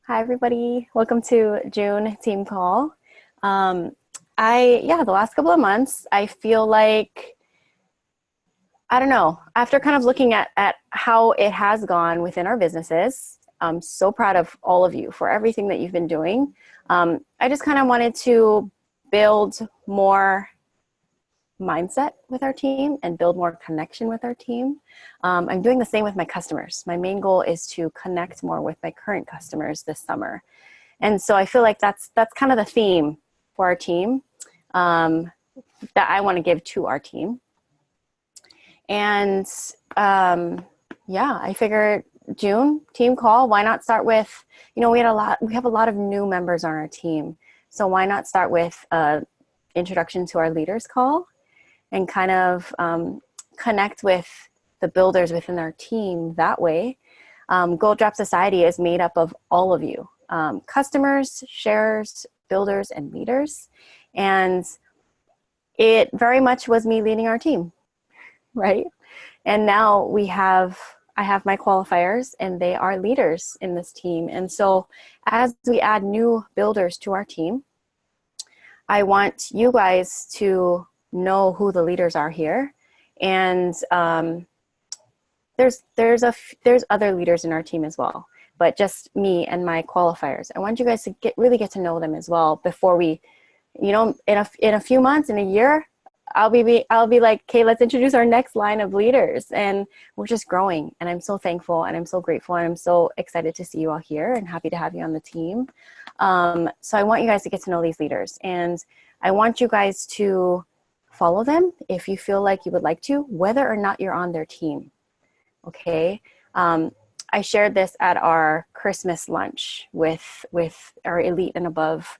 Hi, everybody. Welcome to June Team Call. Um, the last couple of months, I feel like, I don't know, after kind of looking at how it has gone within our businesses, I'm so proud of all of you for everything that you've been doing. I just kind of wanted to build more mindset with our team and build more connection with our team. I'm doing the same with my customers. My main goal is to connect more with my current customers this summer. And so I feel like that's kind of the theme for our team um, that I want to give to our team. And I figured June team call. Why not start with, we have a lot of new members on our team. So why not start with introduction to our leaders call and kind of connect with the builders within our team that way. Gold Drop Society is made up of all of you, customers, sharers, builders, and leaders. And it very much was me leading our team, right? And now I have my qualifiers and they are leaders in this team. And so as we add new builders to our team, I want you guys to know who the leaders are here. And there's other leaders in our team as well, but just me and my qualifiers. I want you guys to really get to know them as well before we, in a few months, in a year, I'll be like, okay, let's introduce our next line of leaders. And we're just growing. And I'm so thankful and I'm so grateful and I'm so excited to see you all here and happy to have you on the team. So I want you guys to get to know these leaders. And I want you guys to follow them if you feel like you would like to, whether or not you're on their team. Okay. I shared this at our Christmas lunch with our elite and above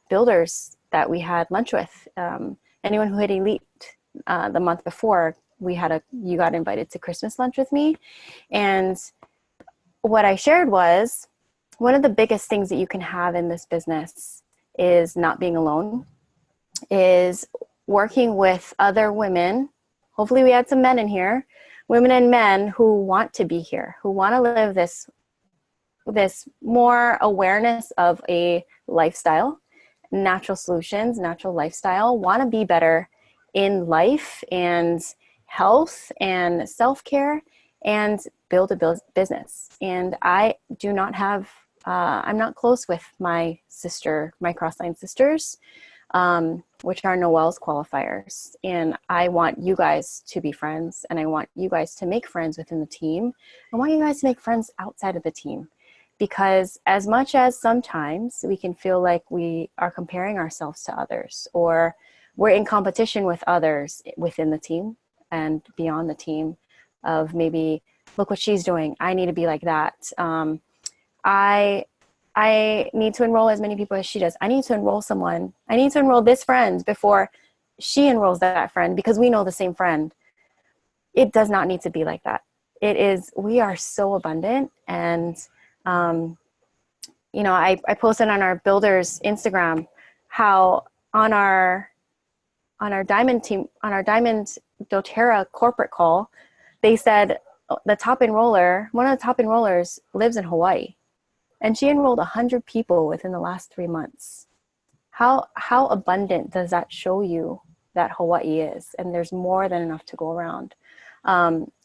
builders that we had lunch with. Anyone who had elite the month before, you got invited to Christmas lunch with me. And what I shared was one of the biggest things that you can have in this business is not being alone, is working with other women. Hopefully we had some men in here, women and men who want to be here, who want to live this more awareness of a lifestyle, natural solutions, natural lifestyle, want to be better in life and health and self-care and build a business. And I do not have, I'm not close with my cross-line sisters, which are Noelle's qualifiers. And I want you guys to be friends and I want you guys to make friends within the team. I want you guys to make friends outside of the team. Because as much as sometimes we can feel like we are comparing ourselves to others or we're in competition with others within the team and beyond the team of maybe, look what she's doing, I need to be like that. I need to enroll as many people as she does. I need to enroll this friend before she enrolls that friend because we know the same friend. It does not need to be like that. We are so abundant and I posted on our builders Instagram how on our diamond team, on our Diamond doTERRA corporate call, they said one of the top enrollers lives in Hawaii and she enrolled 100 people within the last 3 months. How abundant does that show you that Hawaii is? And there's more than enough to go around.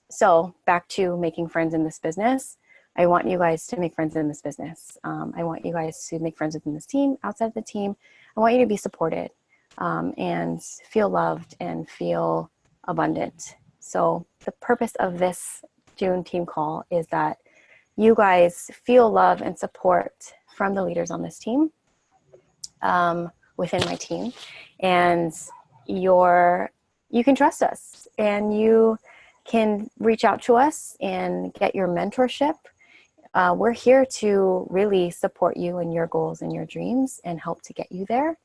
So back to making friends in this business. I want you guys to make friends in this business. I want you guys to make friends within this team, outside of the team. I want you to be supported and feel loved and feel abundant. So the purpose of this June team call is that you guys feel love and support from the leaders on this team, within my team. And you can trust us and you can reach out to us and get your mentorship. We're here to really support you in your goals and your dreams and help to get you there.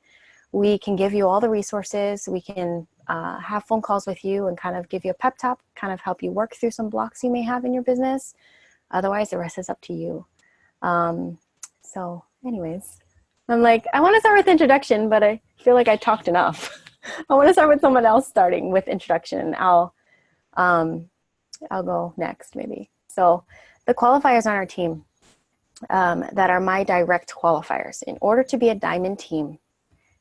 We can give you all the resources. We can have phone calls with you and kind of give you a pep talk, kind of help you work through some blocks you may have in your business. Otherwise, the rest is up to you. So anyways, I'm like, I want to start with introduction, but I feel like I talked enough. I want to start with someone else starting with introduction. I'll go next maybe. So the qualifiers on our team. that are my direct qualifiers. In order to be a diamond team,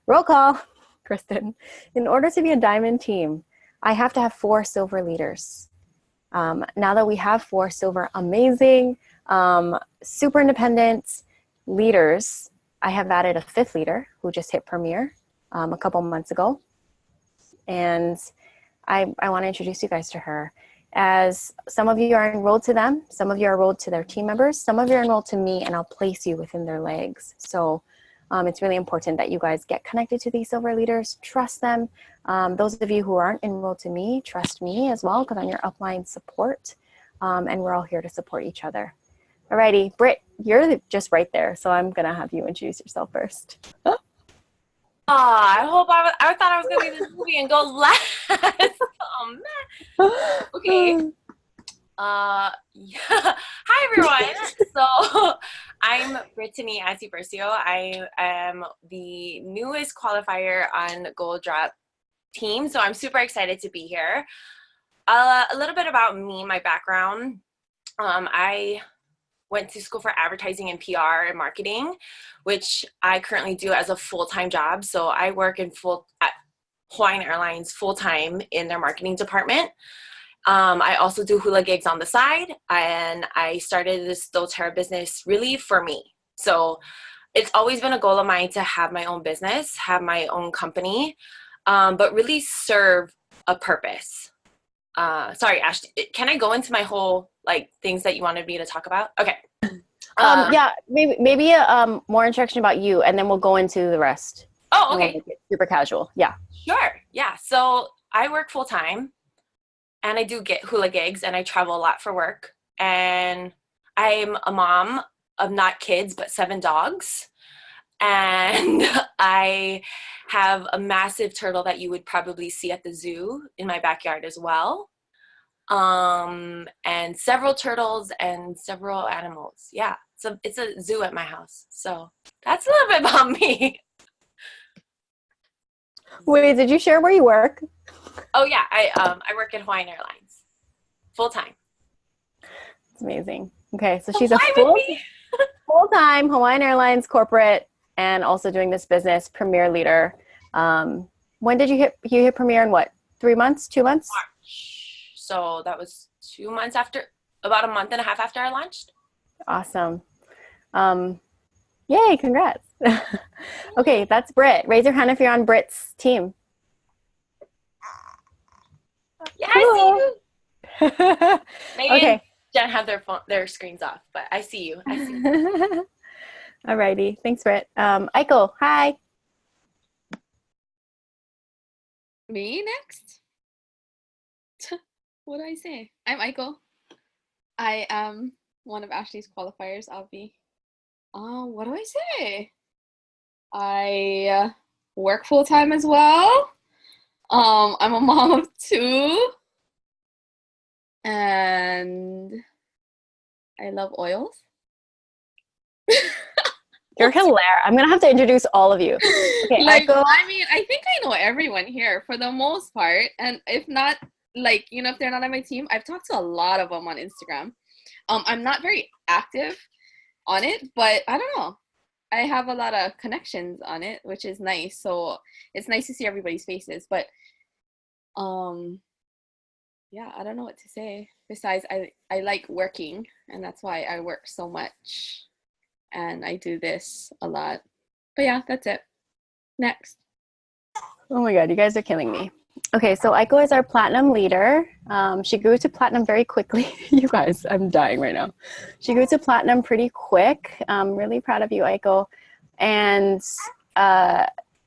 roll call, Kristen. In order to be a diamond team, I have to have 4 silver leaders. Now that we have 4 silver, amazing, super independent leaders, I have added a 5th leader who just hit Premier a couple months ago. And I want to introduce you guys to her. As some of you are enrolled to them, some of you are enrolled to their team members, some of you are enrolled to me, and I'll place you within their legs. So it's really important that you guys get connected to these silver leaders, trust them. Those of you who aren't enrolled to me, trust me as well, because I'm your upline support, and we're all here to support each other. Alrighty, Britt, you're just right there, so I'm gonna have you introduce yourself first. I hope I thought I was gonna be in this movie and go last. Oh man. Okay. Yeah. Hi everyone. So I'm Brittany Asibercio. I am the newest qualifier on Gold Drop team, so I'm super excited to be here. A little bit about me, my background. I went to school for advertising and PR and marketing, which I currently do as a full-time job. So I work at Hawaiian Airlines full-time in their marketing department. I also do hula gigs on the side, and I started this doTERRA business really for me. So it's always been a goal of mine to have my own business, have my own company, but really serve a purpose. Sorry, Ash, can I go into my whole things that you wanted me to talk about? Okay. Yeah, maybe a more introduction about you, and then we'll go into the rest. Oh, okay. We'll make it super casual. Yeah. Sure. Yeah. So I work full time, and I do get hula gigs, and I travel a lot for work. And I'm a mom of not kids, but 7 dogs. And I have a massive turtle that you would probably see at the zoo in my backyard as well. And several turtles and several animals. Yeah. So it's a zoo at my house. So that's a little bit about me. Wait, did you share where you work? Oh yeah, I work at Hawaiian Airlines full time. It's amazing. Okay, so she's a full-time Hawaiian Airlines corporate and also doing this business, Premier leader. When did you hit Premier in what? 3 months? 2 months? March. So that was 2 months after, about a month and a half after I launched. Awesome. Yay, congrats. Okay, that's Britt. Raise your hand if you're on Britt's team. Yeah, cool. I see you. Maybe Okay. Jen have their screens off, but I see you. I see you. Alrighty, thanks, Britt. Aiko, hi. Me next? What do I say? I'm Aiko. I am one of Ashley's qualifiers, Avi. What do I say? I work full time as well. I'm a mom of 2. And I love oils. You're hilarious. I'm gonna have to introduce all of you. Okay, Aiko. I mean, I think I know everyone here for the most part. And if not, if they're not on my team, I've talked to a lot of them on Instagram. I'm not very active on it, but I don't know. I have a lot of connections on it, which is nice. So it's nice to see everybody's faces. But yeah, I don't know what to say. Besides, I like working, and that's why I work so much. And I do this a lot. But yeah, that's it. Next. Oh my God, you guys are killing me. Okay, so Aiko is our platinum leader. She grew to platinum very quickly. You guys, I'm dying right now. She grew to platinum pretty quick. I'm really proud of you, Aiko. And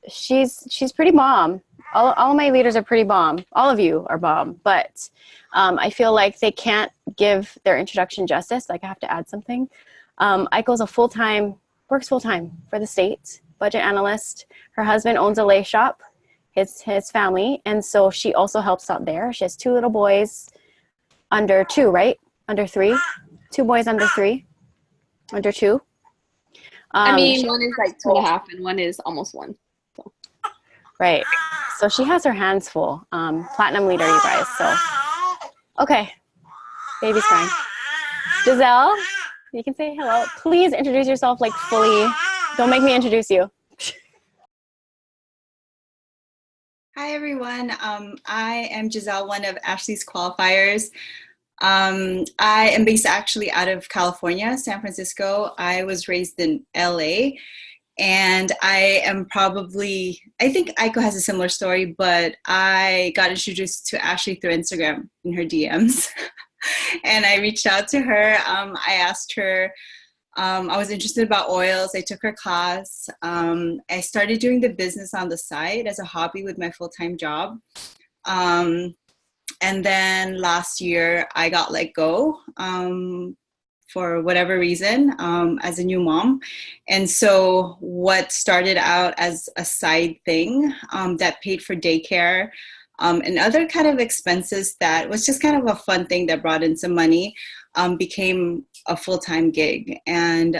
she's pretty bomb. All of my leaders are pretty bomb. All of you are bomb. But I feel like they can't give their introduction justice. Like I have to add something. Aiko's works full-time for the state, budget analyst. Her husband owns a lace shop. His family, and so she also helps out there. She has 2 little boys under 2, right? Under 3. 2 boys under 3. Under 2. I mean, one is like 2.5 and one is almost 1. So. Right. So she has her hands full. Platinum leader, you guys. So, okay. Baby's crying. Giselle, You can say hello. Please introduce yourself like fully. Don't make me introduce you. Hi, everyone. I am Giselle, one of Ashley's qualifiers. I am based actually out of California, San Francisco. I was raised in LA, and I think Aiko has a similar story, but I got introduced to Ashley through Instagram in her DMs. And I reached out to her. I asked her, I was interested about oils. I took her class. I started doing the business on the side as a hobby with my full-time job. And then last year I got let go for whatever reason as a new mom. And so what started out as a side thing that paid for daycare and other kind of expenses that was just kind of a fun thing that brought in some money became a full-time gig. And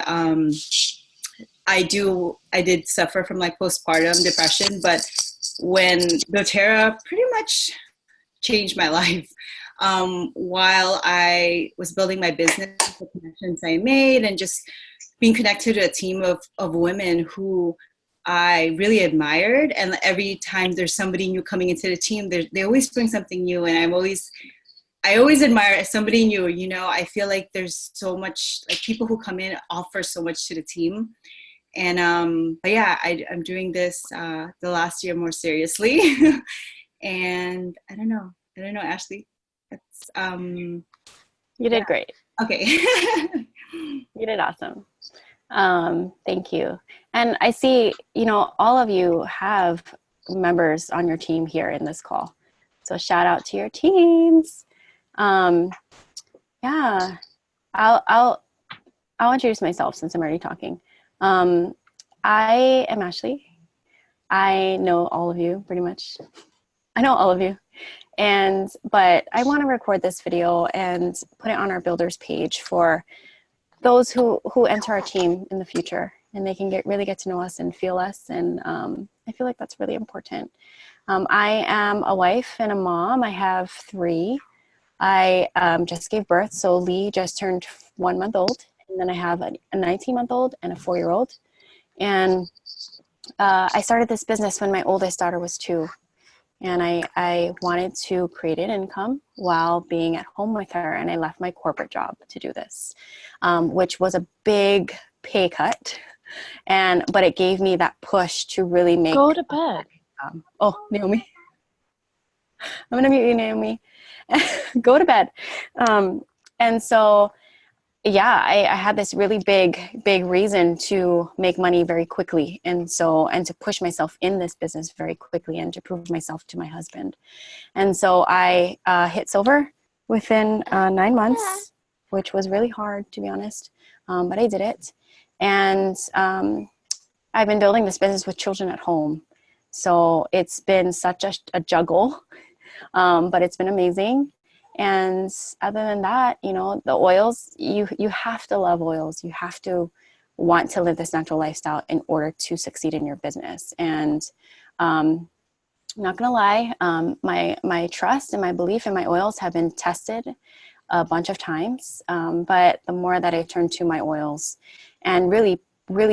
I did suffer from like postpartum depression, but when doTERRA pretty much changed my life. While I was building my business, the connections I made, and just being connected to a team of women who I really admired. And every time there's somebody new coming into the team, they always bring something new. And I always admire somebody new. You know, I feel like there's so much, like people who come in offer so much to the team. And but yeah, I'm doing this the last year more seriously. And I don't know, Ashley. It's You did great. Okay. You did awesome. Thank you. And I see, all of you have members on your team here in this call. So shout out to your teams. Yeah, I'll introduce myself since I'm already talking. I am Ashley. I know all of you pretty much. I know all of you. But I want to record this video and put it on our builders page for those who enter our team in the future, and they can really get to know us and feel us. And I feel like that's really important. I am a wife and a mom. I have 3. I just gave birth. So Lee just turned 1 month old. And then I have a 19-month-old and a 4-year-old. And I started this business when my oldest daughter was 2. And I wanted to create an income while being at home with her. And I left my corporate job to do this, which was a big pay cut. But it gave me that push to really make. Go to bed. Oh, Naomi. I'm going to mute you, Naomi. Go to bed. And so, yeah, I had this really big reason to make money very quickly. And to push myself in this business very quickly and to prove myself to my husband. And so I hit silver within 9 months, which was really hard, to be honest. But I did it. And I've been building this business with children at home. So it's been such a juggle, but it's been amazing. And other than that, the oils, you have to love oils. You have to want to live this natural lifestyle in order to succeed in your business. And I'm not going to lie, my trust and my belief in my oils have been tested a bunch of times. But the more that I turn to my oils and really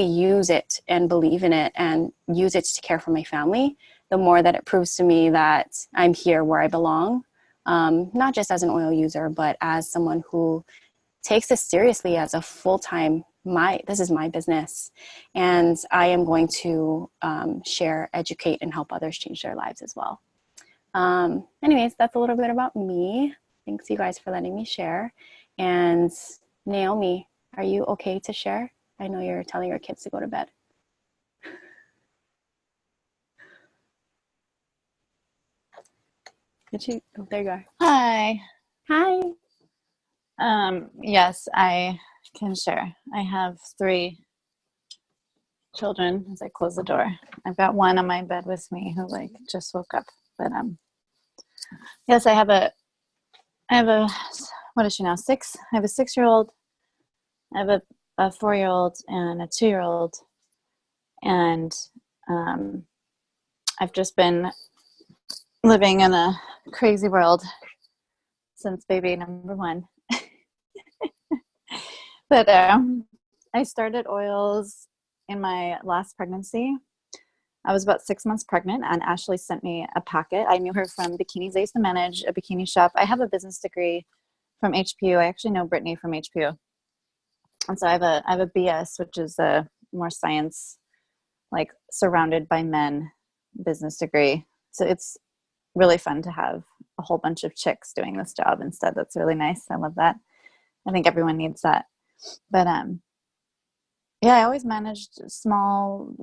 use it and believe in it and use it to care for my family, the more that it proves to me that I'm here where I belong. Not just as an oil user, but as someone who takes this seriously as a full-time, this is my business. And I am going to share, educate, and help others change their lives as well. Anyways, that's a little bit about me. Thanks you guys for letting me share. And Naomi, are you okay to share? I know you're telling your kids to go to bed. Oh, there you are. Hi. Hi. Yes, I can share. I have 3 children as I close the door. I've got one on my bed with me who just woke up. But yes, I have a what is she now? 6. I have a 6-year-old. I have a 4-year-old and a 2-year-old. And I've just been living in a crazy world since baby number 1. But I started oils in my last pregnancy. I was about 6 months pregnant, and Ashley sent me a packet. I knew her from Bikinis. I used to manage a bikini shop. I have a business degree from HPU. I actually know Brittany from HPU. And so I have a BS, which is a more science, like surrounded by men business degree. So it's really fun to have a whole bunch of chicks doing this job instead. That's really nice. I love that. I think everyone needs that. But yeah, I always managed small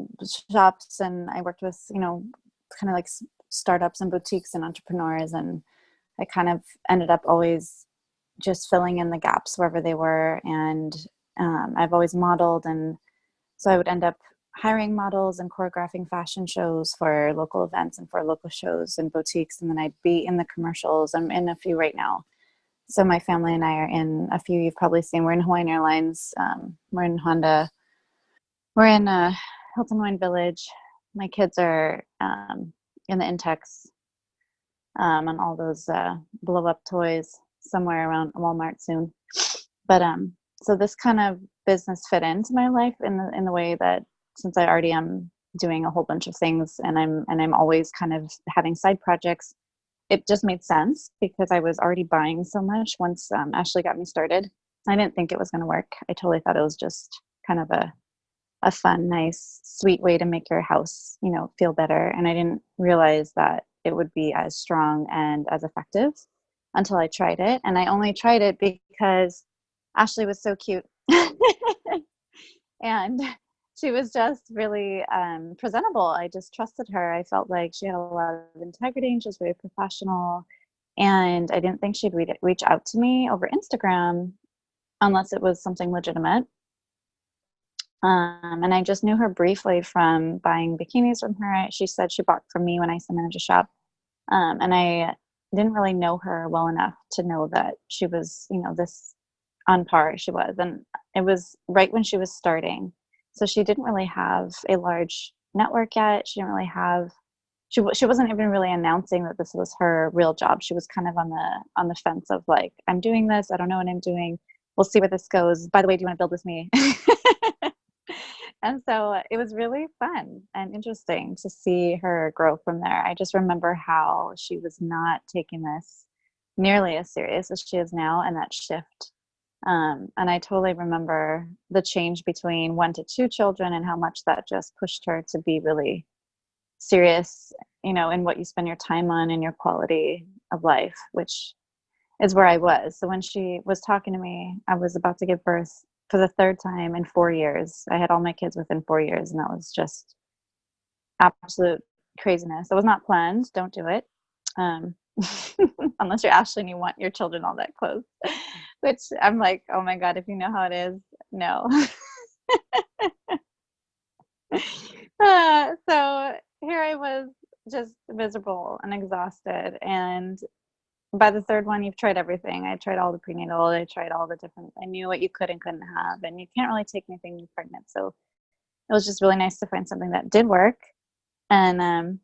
shops, and I worked with, kind of like startups and boutiques and entrepreneurs, and I kind of ended up always just filling in the gaps wherever they were. And I've always modeled, and so I would end up hiring models and choreographing fashion shows for local events and for local shows and boutiques, and then I'd be in the commercials. I'm in a few right now. So my family and I are in a few you've probably seen. We're in Hawaiian Airlines. We're in Honda. We're in Hilton Hawaiian Village. My kids are in the Intex on all those blow-up toys somewhere around Walmart soon. But so this kind of business fit into my life in the way that, since I already am doing a whole bunch of things, and I'm always kind of having side projects, it just made sense because I was already buying so much once Ashley got me started. I didn't think it was going to work. I totally thought it was just kind of a fun, nice, sweet way to make your house, feel better. And I didn't realize that it would be as strong and as effective until I tried it. And I only tried it because Ashley was so cute. And she was just really presentable. I just trusted her. I felt like she had a lot of integrity, and she was very professional. And I didn't think she'd reach out to me over Instagram unless it was something legitimate. And I just knew her briefly from buying bikinis from her. She said she bought from me when I used to manage a shop. And I didn't really know her well enough to know that she was, this on par she was. And it was right when she was starting. So she didn't really have a large network yet. She didn't really have, she wasn't even really announcing that this was her real job. She was kind of on the fence of like, I'm doing this. I don't know what I'm doing. We'll see where this goes. By the way, do you want to build with me? And so it was really fun and interesting to see her grow from there. I just remember how she was not taking this nearly as serious as she is now, and that shift. And I totally remember the change between 1 to 2 children and how much that just pushed her to be really serious, in what you spend your time on and your quality of life, which is where I was. So when she was talking to me, I was about to give birth for the 3rd time in 4 years. I had all my kids within 4 years, and that was just absolute craziness. It was not planned. Don't do it. Unless you're Ashley and you want your children all that close, which I'm like, oh my God, if you know how it is, no. So here I was, just miserable and exhausted. And by the 3rd one, you've tried everything. I tried all the prenatal. I tried all the different, I knew what you could and couldn't have. And you can't really take anything when you're pregnant. So it was just really nice to find something that did work. And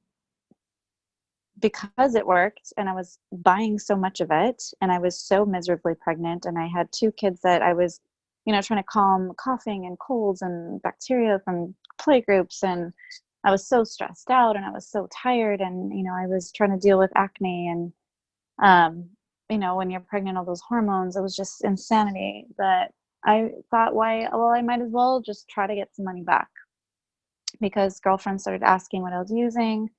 because it worked, and I was buying so much of it, and I was so miserably pregnant, and I had 2 kids that I was, trying to calm coughing and colds and bacteria from play groups. And I was so stressed out, and I was so tired. And, I was trying to deal with acne, and when you're pregnant, all those hormones, it was just insanity. That I thought, I might as well just try to get some money back, because girlfriends started asking what I was using.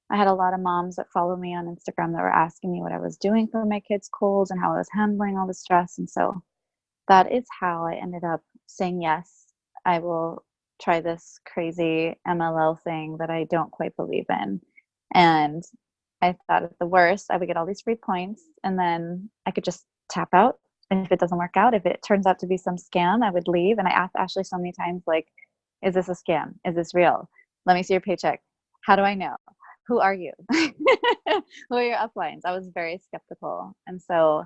I had a lot of moms that follow me on Instagram that were asking me what I was doing for my kids' colds and how I was handling all the stress. And so that is how I ended up saying, yes, I will try this crazy MLL thing that I don't quite believe in. And I thought at the worst, I would get all these free points, and then I could just tap out. And if it doesn't work out, if it turns out to be some scam, I would leave. And I asked Ashley so many times, like, is this a scam? Is this real? Let me see your paycheck. How do I know? Who are you? Who are your uplines? I was very skeptical. And so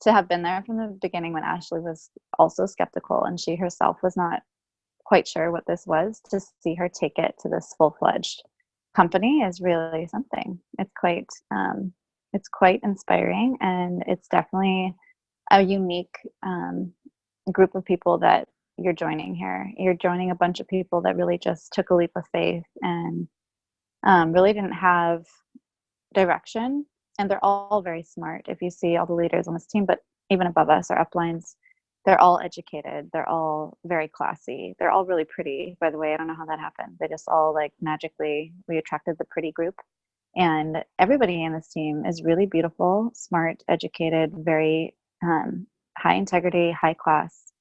to have been there from the beginning when Ashley was also skeptical and she herself was not quite sure what this was, to see her take it to this full-fledged company is really something. It's quite inspiring, and it's definitely a unique group of people that you're joining here. You're joining a bunch of people that really just took a leap of faith and really didn't have direction. And they're all very smart. If you see all the leaders on this team, but even above us, our uplines, they're all educated. They're all very classy. They're all really pretty, by the way. I don't know how that happened. They just all like magically, we attracted the pretty group. And everybody in this team is really beautiful, smart, educated, very high integrity, high class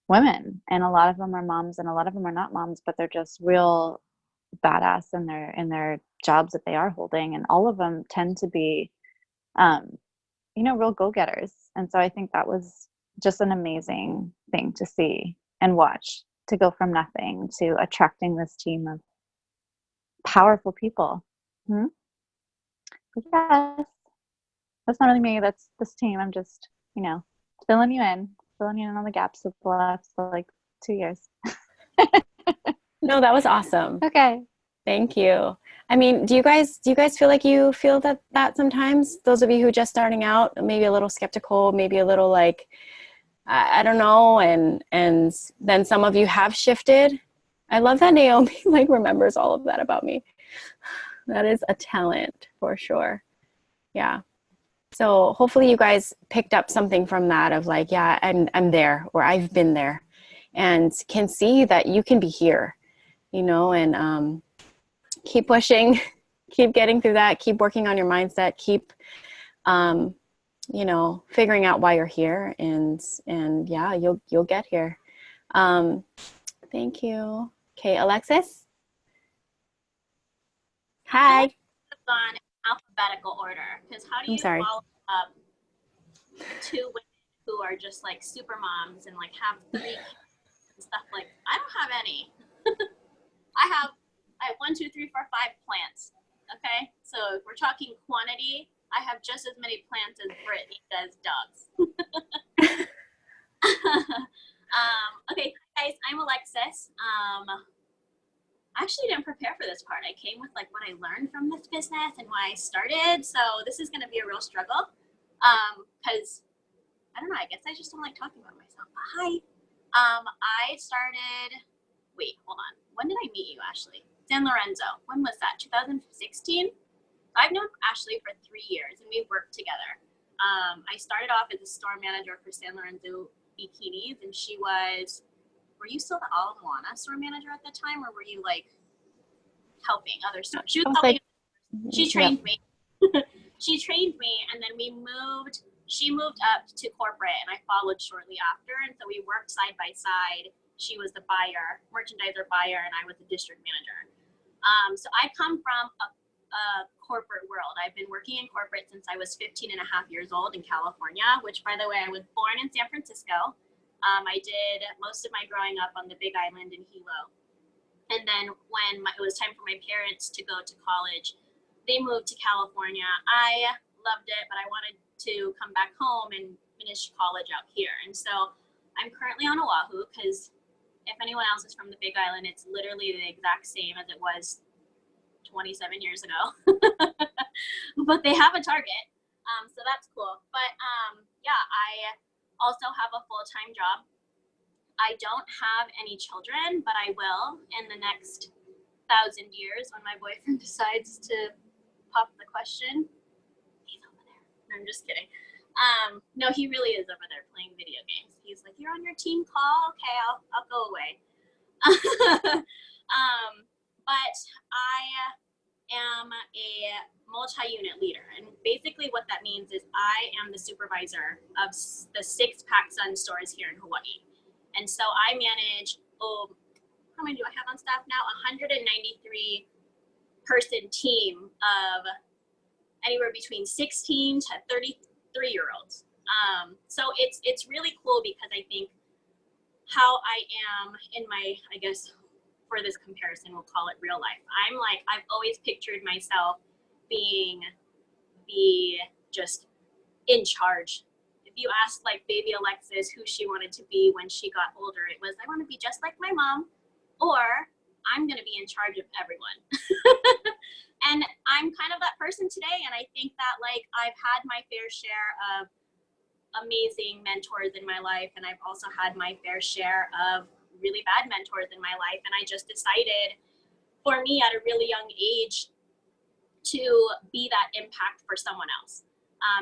women. And a lot of them are moms and a lot of them are not moms, but they're just real badass in their jobs that they are holding. And all of them tend to be, real go-getters. And so I think that was just an amazing thing to see and watch, to go from nothing to attracting this team of powerful people. But yes, that's not really me. That's this team. I'm just, filling you in on the gaps of the last like 2 years. No, that was awesome. Okay. Thank you. I mean, do you guys feel like you feel that sometimes? Those of you who are just starting out, maybe a little skeptical, maybe a little like, I don't know, and then some of you have shifted. I love that Naomi like remembers all of that about me. That is a talent for sure. Yeah. So hopefully you guys picked up something from that of like, yeah, I'm there, or I've been there, and can see that you can be here, and keep pushing, keep getting through that, keep working on your mindset, keep, figuring out why you're here, and yeah, you'll get here. Thank you. Okay, Alexis. Hi. On alphabetical order, because how do you follow up two women who are just like super moms and like have 3 kids and stuff? Like, I don't have any. I have 1, 2, 3, 4, 5 plants. Okay, so if we're talking quantity, I have just as many plants as Brittany does dogs. Okay, guys, I'm Alexis. I actually didn't prepare for this part. I came with like what I learned from this business and why I started. So this is going to be a real struggle. Because I don't know, I guess I just don't like talking about myself. But hi. I started, wait, hold on. When did I meet you, Ashley? San Lorenzo. When was that? 2016? I've known Ashley for 3 years and we've worked together. I started off as a store manager for San Lorenzo Bikinis, and she was, were you still the Ala Moana store manager at the time, or were you like helping other stores? She was helping. She trained me. She trained me, and then she moved up to corporate, and I followed shortly after, and so we worked side by side. She was the merchandiser buyer, and I was the district manager. So I come from a corporate world. I've been working in corporate since I was 15 and a half years old in California, which, by the way, I was born in San Francisco. I did most of my growing up on the Big Island in Hilo. And then when it was time for my parents to go to college, they moved to California. I loved it, but I wanted to come back home and finish college out here. And so I'm currently on Oahu, because if anyone else is from the Big Island, it's literally the exact same as it was 27 years ago. But they have a Target, so that's cool. But yeah, I also have a full-time job. I don't have any children, but I will in the next 1,000 years when my boyfriend decides to pop the question. He's over there. No, I'm just kidding. No, he really is over there playing video games. He's like, "You're on your team call? Okay, I'll go away." But I am a multi-unit leader, and basically what that means is I am the supervisor of the 6 PacSun stores here in Hawaii. And so I manage, how many do I have on staff now? 193 person team of anywhere between 16 to 33-year-olds. So it's really cool, because I think how I am in my, I guess for this comparison, we'll call it real life. I've always pictured myself being just in charge. If you asked like baby Alexis who she wanted to be when she got older, it was, I want to be just like my mom, or I'm going to be in charge of everyone. And I'm kind of that person today. And I think that like I've had my fair share amazing mentors in my life, and I've also had my fair share of really bad mentors in my life. And I just decided for me at a really young age to be that impact for someone else.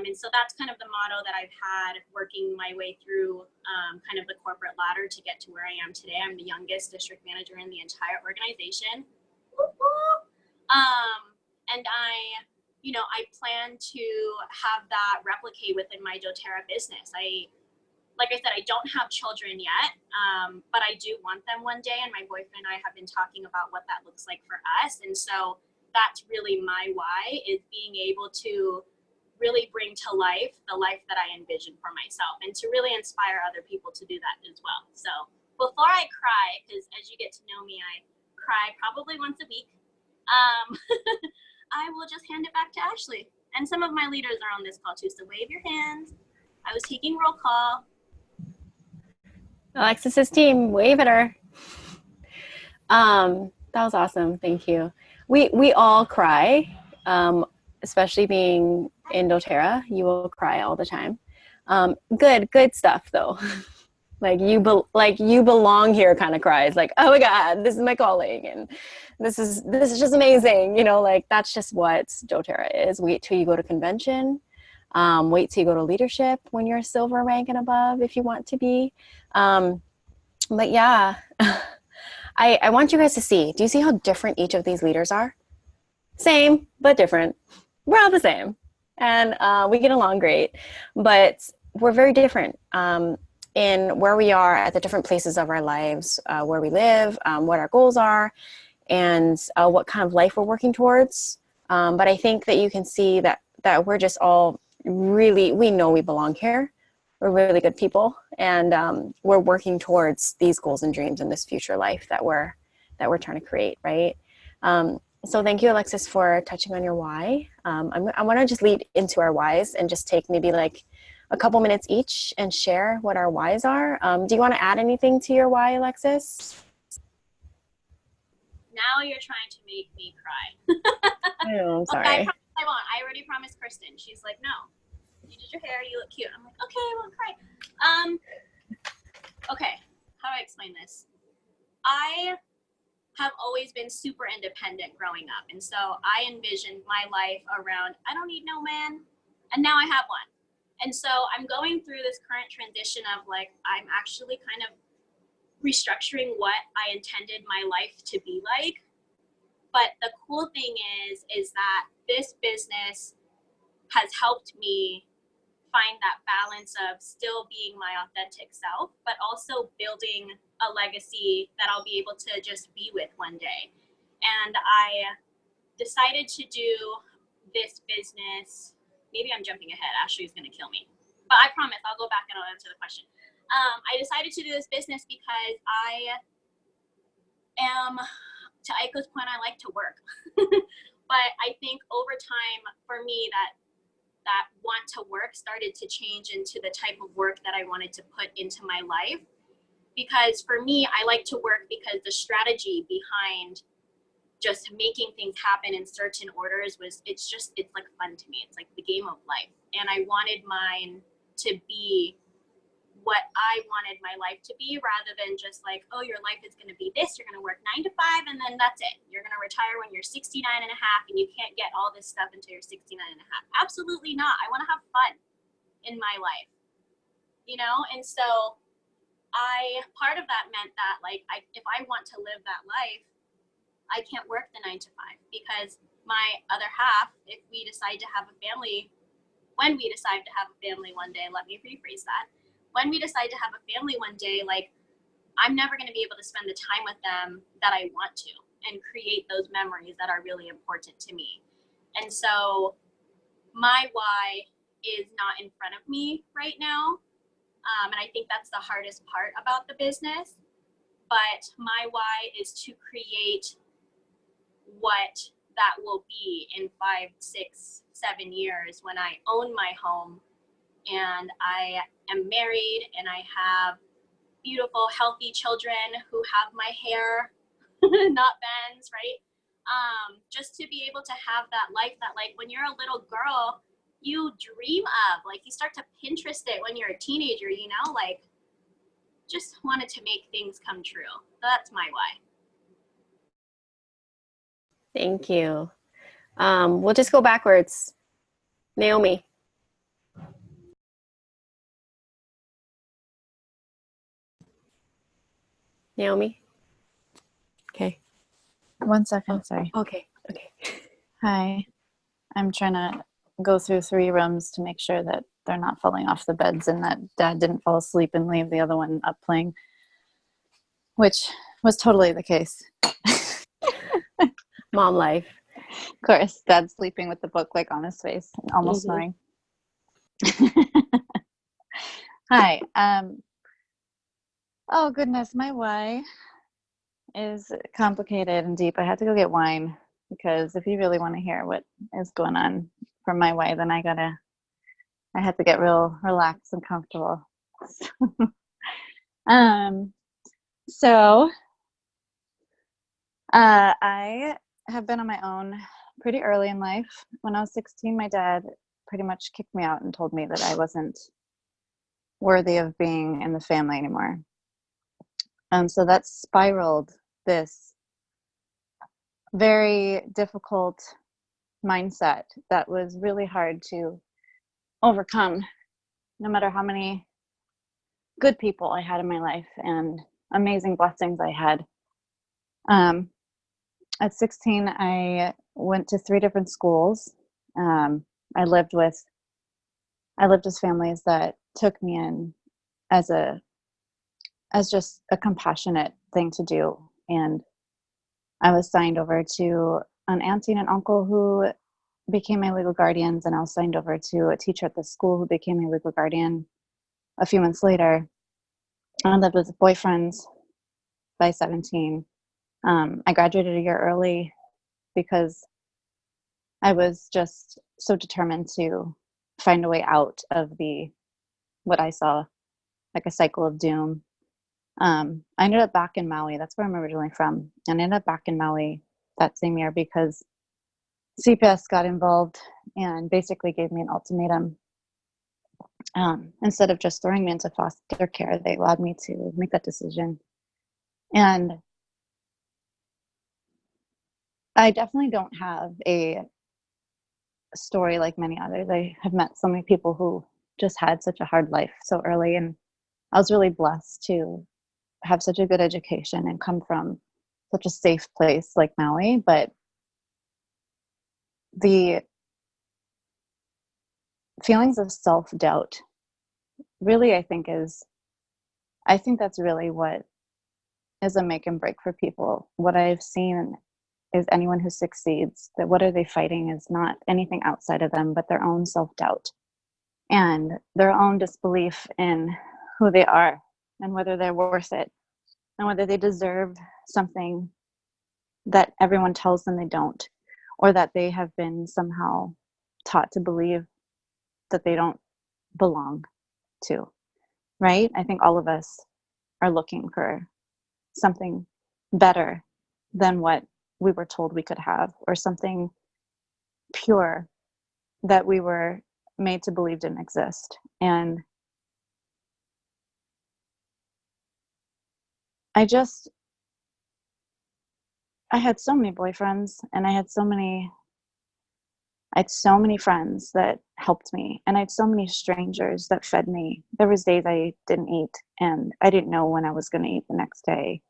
And so that's kind of the motto that I've had working my way through kind of the corporate ladder to get to where I am today. I'm the youngest district manager in the entire organization. And I plan to have that replicate within my doTERRA business. Like I said, I don't have children yet, but I do want them one day. And my boyfriend and I have been talking about what that looks like for us. And so that's really my why, is being able to really bring to life the life that I envision for myself, and to really inspire other people to do that as well. So before I cry, because as you get to know me, I cry probably once a week, I will just hand it back to Ashley. And some of my leaders are on this call too, so wave your hands. I was taking roll call. Alexis's team, wave at her. That was awesome. Thank you. We all cry, especially being in doTERRA. You will cry all the time. Good stuff though. like you belong here kind of cries. Like, oh my God, this is my calling, and this is just amazing. Like that's just what doTERRA is. Wait till you go to convention. Wait till you go to leadership when you're a silver rank and above, if you want to be. But yeah, I want you guys to see. Do you see how different each of these leaders are? Same, but different. We're all the same. And we get along great. But we're very different in where we are at the different places of our lives, where we live, what our goals are, and what kind of life we're working towards. But I think that you can see that we're just all really, we know we belong here. We're really good people, and we're working towards these goals and dreams in this future life that we're trying to create, right? So thank you, Alexis, for touching on your why. I want to just lead into our whys and just take maybe like a couple minutes each and share what our whys are. Do you want to add anything to your why, Alexis? Now you're trying to make me cry. I know, I'm sorry. Okay, I won't. I already promised Kristen. She's like, no, you did your hair, you look cute. I'm like, okay, I won't cry. Okay, how do I explain this? I have always been super independent growing up. And so I envisioned my life around, I don't need no man. And now I have one. And so I'm going through this current transition of like, I'm actually kind of restructuring what I intended my life to be like. But the cool thing is that this business has helped me find that balance of still being my authentic self, but also building a legacy that I'll be able to just be with one day. And I decided to do this business. Maybe I'm jumping ahead. Ashley's going to kill me. But I promise I'll go back and I'll answer the question. I decided to do this business because I am, to Aiko's point, I like to work. But I think over time, for me, that want to work started to change into the type of work that I wanted to put into my life. Because for me, I like to work because the strategy behind just making things happen in certain orders it's like fun to me. It's like the game of life. And I wanted mine to be what I wanted my life to be, rather than just like, oh, your life is going to be this, you're going to work 9 to 5 and then that's it. You're going to retire when you're 69 and a half and you can't get all this stuff until you're 69 and a half. Absolutely not. I want to have fun in my life, And so part of that meant that like, if I want to live that life, I can't work the 9 to 5, because my other half, if we decide to have a family, when we decide to have a family one day, let me rephrase that. When we decide to have a family one day, like, I'm never going to be able to spend the time with them that I want to and create those memories that are really important to me. And so my why is not in front of me right now. And I think that's the hardest part about the business. But my why is to create what that will be in 5, 6, 7 years when I own my home and I am married and I have beautiful, healthy children who have my hair, not Ben's, right? Just to be able to have that life that, like, when you're a little girl, you dream of. Like, you start to Pinterest it when you're a teenager, you know, like, just wanted to make things come true. That's my why. Thank you. We'll just go backwards. Naomi. Naomi? Okay. 1 second, sorry. Okay. Hi. I'm trying to go through 3 rooms to make sure that they're not falling off the beds and that Dad didn't fall asleep and leave the other one up playing, which was totally the case. Mom life. Of course, Dad's sleeping with the book like on his face, almost snoring. Hi. Oh goodness, my why is complicated and deep. I had to go get wine because if you really want to hear what is going on for my why, then I had to get real relaxed and comfortable. So I have been on my own pretty early in life. When I was 16, my dad pretty much kicked me out and told me that I wasn't worthy of being in the family anymore. So that spiraled this very difficult mindset that was really hard to overcome, no matter how many good people I had in my life and amazing blessings I had. At 16, I went to 3 different schools. I lived with families that took me in as just a compassionate thing to do. And I was signed over to an auntie and an uncle who became my legal guardians, and I was signed over to a teacher at the school who became my legal guardian a few months later. I lived with boyfriends by 17. I graduated a year early because I was just so determined to find a way out of what I saw like a cycle of doom. I ended up back in Maui. That's where I'm originally from. And I ended up back in Maui that same year because CPS got involved and basically gave me an ultimatum. Instead of just throwing me into foster care, they allowed me to make that decision. And I definitely don't have a story like many others. I have met so many people who just had such a hard life so early, and I was really blessed to have such a good education and come from such a safe place like Maui. But the feelings of self-doubt really, I think that's really what is a make and break for people. What I've seen is anyone who succeeds, that what are they fighting is not anything outside of them, but their own self-doubt and their own disbelief in who they are and whether they're worth it and whether they deserve something that everyone tells them they don't, or that they have been somehow taught to believe that they don't belong to, right? I think all of us are looking for something better than what we were told we could have, or something pure that we were made to believe didn't exist. And I had so many boyfriends, and I had so many friends that helped me, and I had so many strangers that fed me. There was days I didn't eat and I didn't know when I was going to eat the next day.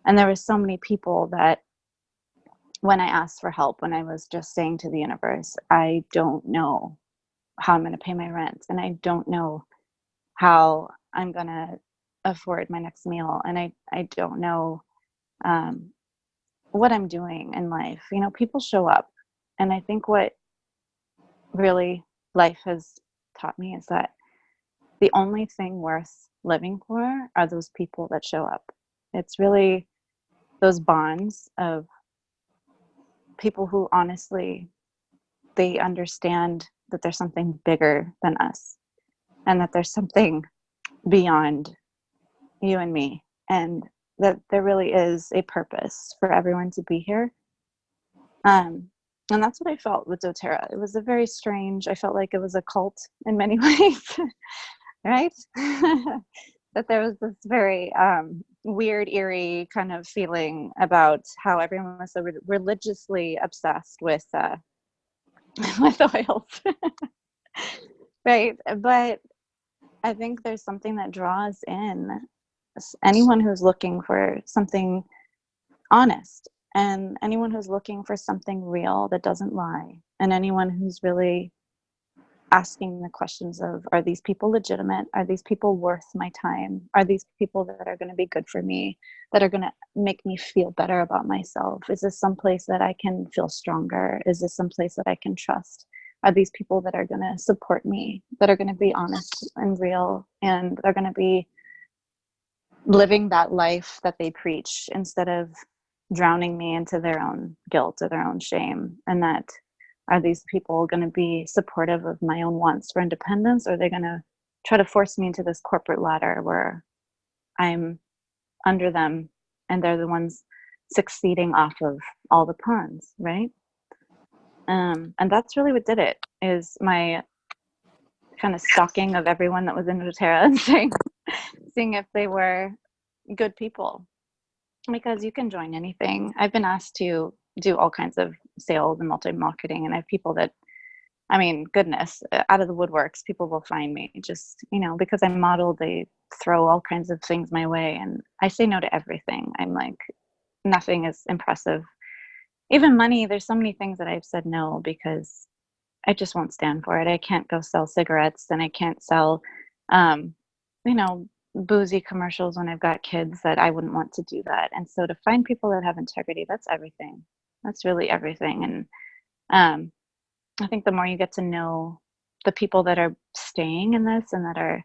And there were so many people that when I asked for help, when I was just saying to the universe, I don't know how I'm going to pay my rent, and I don't know how I'm going to afford my next meal, and I don't know what I'm doing in life. You know, people show up. And I think what really life has taught me is that the only thing worth living for are those people that show up. It's really those bonds of people who honestly, they understand that there's something bigger than us and that there's something beyond you and me, and that there really is a purpose for everyone to be here. And that's what I felt with doTERRA. It was a very strange, I felt like it was a cult in many ways, right? That there was this very weird, eerie kind of feeling about how everyone was so religiously obsessed with with oils, right? But I think there's something that draws in anyone who's looking for something honest, and anyone who's looking for something real that doesn't lie, and anyone who's really asking the questions of, are these people legitimate? Are these people worth my time? Are these people that are going to be good for me, that are going to make me feel better about myself? Is this someplace that I can feel stronger? Is this someplace that I can trust? Are these people that are going to support me, that are going to be honest and real, and they're going to be living that life that they preach instead of drowning me into their own guilt or their own shame? And that, are these people going to be supportive of my own wants for independence, or are they going to try to force me into this corporate ladder where I'm under them and they're the ones succeeding off of all the pawns, right? And that's really what did it, is my kind of stalking of everyone that was in doTERRA and seeing if they were good people. Because you can join anything. I've been asked to do all kinds of sales and multi-marketing, and I have people that, I mean, goodness, out of the woodworks, people will find me. Just, because I model, they throw all kinds of things my way, and I say no to everything. I'm like, nothing is impressive. Even money, there's so many things that I've said no because I just won't stand for it. I can't go sell cigarettes, and I can't sell, boozy commercials when I've got kids, that I wouldn't want to do that. And so to find people that have integrity, that's everything. That's really everything. And I think the more you get to know the people that are staying in this and that are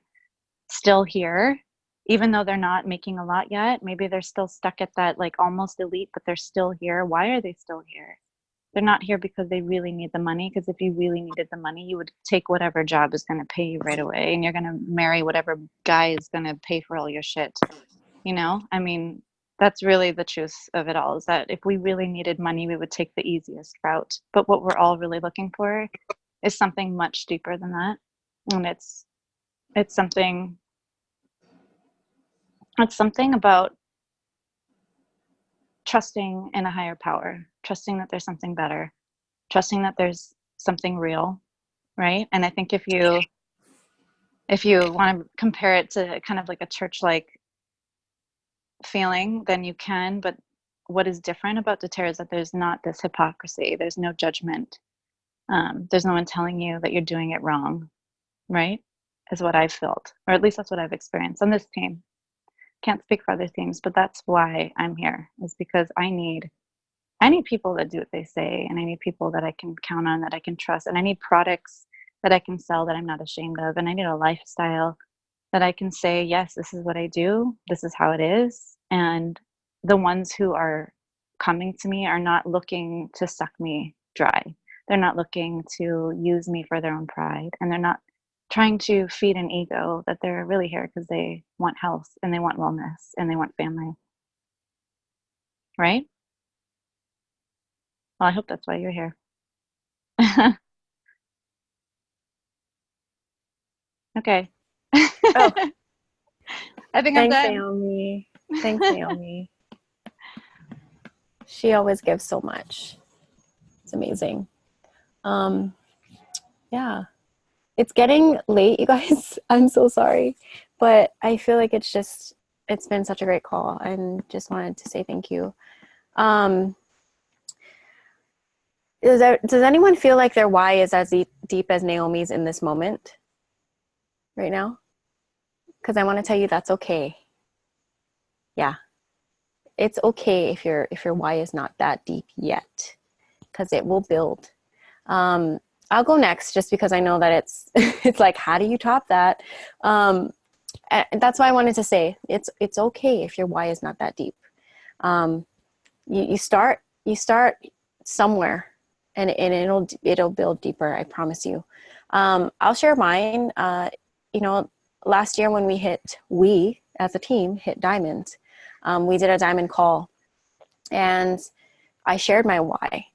still here, even though they're not making a lot yet, maybe they're still stuck at that like almost elite, but they're still here. Why are they still here? They're not here because they really need the money. Because if you really needed the money, you would take whatever job is going to pay you right away, and you're going to marry whatever guy is going to pay for all your shit. I mean, that's really the truth of it all, is that if we really needed money, we would take the easiest route. But what we're all really looking for is something much deeper than that. And it's something about trusting in a higher power, trusting that there's something better, trusting that there's something real, right? And I think if you want to compare it to kind of like a church-like feeling, then you can. But what is different about doTERRA is that there's not this hypocrisy. There's no judgment. There's no one telling you that you're doing it wrong, right? Is what I've felt, or at least that's what I've experienced on this team. Can't speak for other teams, but that's why I'm here, is because I need people that do what they say, and I need people that I can count on, that I can trust, and I need products that I can sell that I'm not ashamed of, and I need a lifestyle that I can say, yes, this is what I do, this is how it is. And the ones who are coming to me are not looking to suck me dry. They're not looking to use me for their own pride, and they're not trying to feed an ego, that they're really here because they want health and they want wellness and they want family. Right? Well, I hope that's why you're here. Okay. Oh. I think I'm Thanks, done. Naomi. Thanks, Naomi. She always gives so much. It's amazing. Yeah. It's getting late, you guys. I'm so sorry. But I feel like it's been such a great call, and just wanted to say thank you. Does anyone feel like their why is as deep as Naomi's in this moment right now? Because I want to tell you that's okay. Yeah. It's okay if your why is not that deep yet, because it will build. I'll go next, just because I know that it's like, how do you top that? And that's why I wanted to say it's okay if your why is not that deep. You start somewhere, and it'll build deeper. I promise you. I'll share mine. Last year when we as a team hit diamond, we did a diamond call, and I shared my why.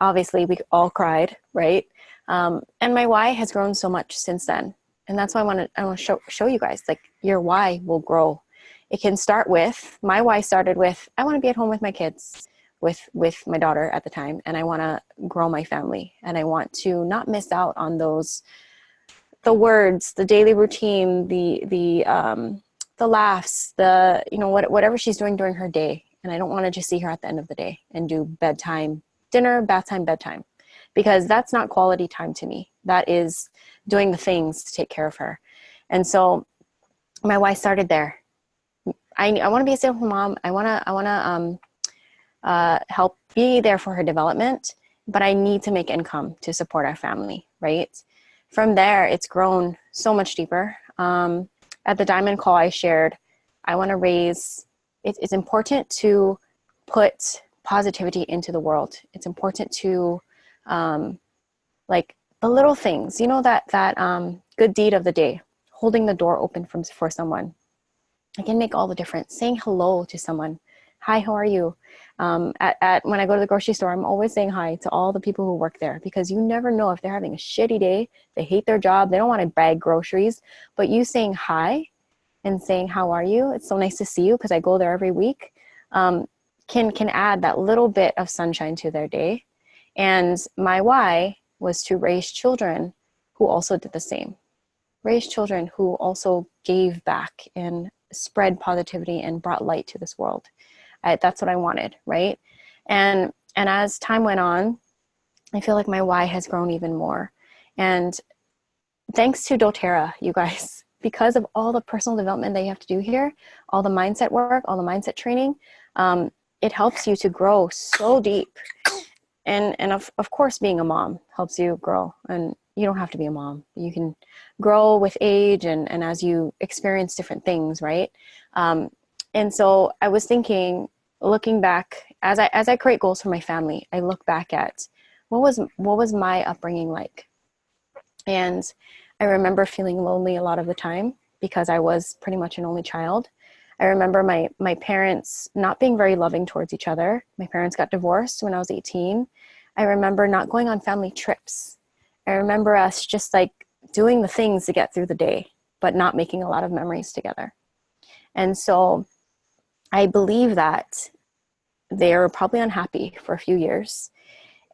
obviously we all cried, right? And my why has grown so much since then. And that's why I want to show you guys, like, your why will grow. It can start with, my why started with, I want to be at home with my kids, with my daughter at the time, and I want to grow my family, and I want to not miss out on those, the words, the daily routine, the laughs, the, you know, whatever she's doing during her day. And I don't want to just see her at the end of the day and do bedtime, dinner, bath time, bedtime, because that's not quality time to me. That is doing the things to take care of her. And so my why started there. I want to be a stay-at-home mom. I want to help be there for her development, but I need to make income to support our family, right? From there, it's grown so much deeper. At the Diamond Call, I shared, I want to raise, it's important to put positivity into the world. It's important to, like, the little things, you know, that good deed of the day, holding the door open for someone. It can make all the difference. Saying hello to someone. Hi, how are you? When I go to the grocery store, I'm always saying hi to all the people who work there, because you never know if they're having a shitty day, they hate their job, they don't want to bag groceries, but you saying hi and saying, how are you? It's so nice to see you, because I go there every week, can add that little bit of sunshine to their day. And my why was to raise children who also did the same. Raise children who also gave back and spread positivity and brought light to this world. That's what I wanted, right? And as time went on, I feel like my why has grown even more. And thanks to doTERRA, you guys, because of all the personal development that you have to do here, all the mindset work, all the mindset training, it helps you to grow so deep. And of course, being a mom helps you grow. And you don't have to be a mom. You can grow with age and as you experience different things, right? And so I was thinking, looking back, as I create goals for my family, I look back at what was my upbringing like. And I remember feeling lonely a lot of the time because I was pretty much an only child. I remember my parents not being very loving towards each other. My parents got divorced when I was 18. I remember not going on family trips. I remember us just like doing the things to get through the day, but not making a lot of memories together. And so I believe that they were probably unhappy for a few years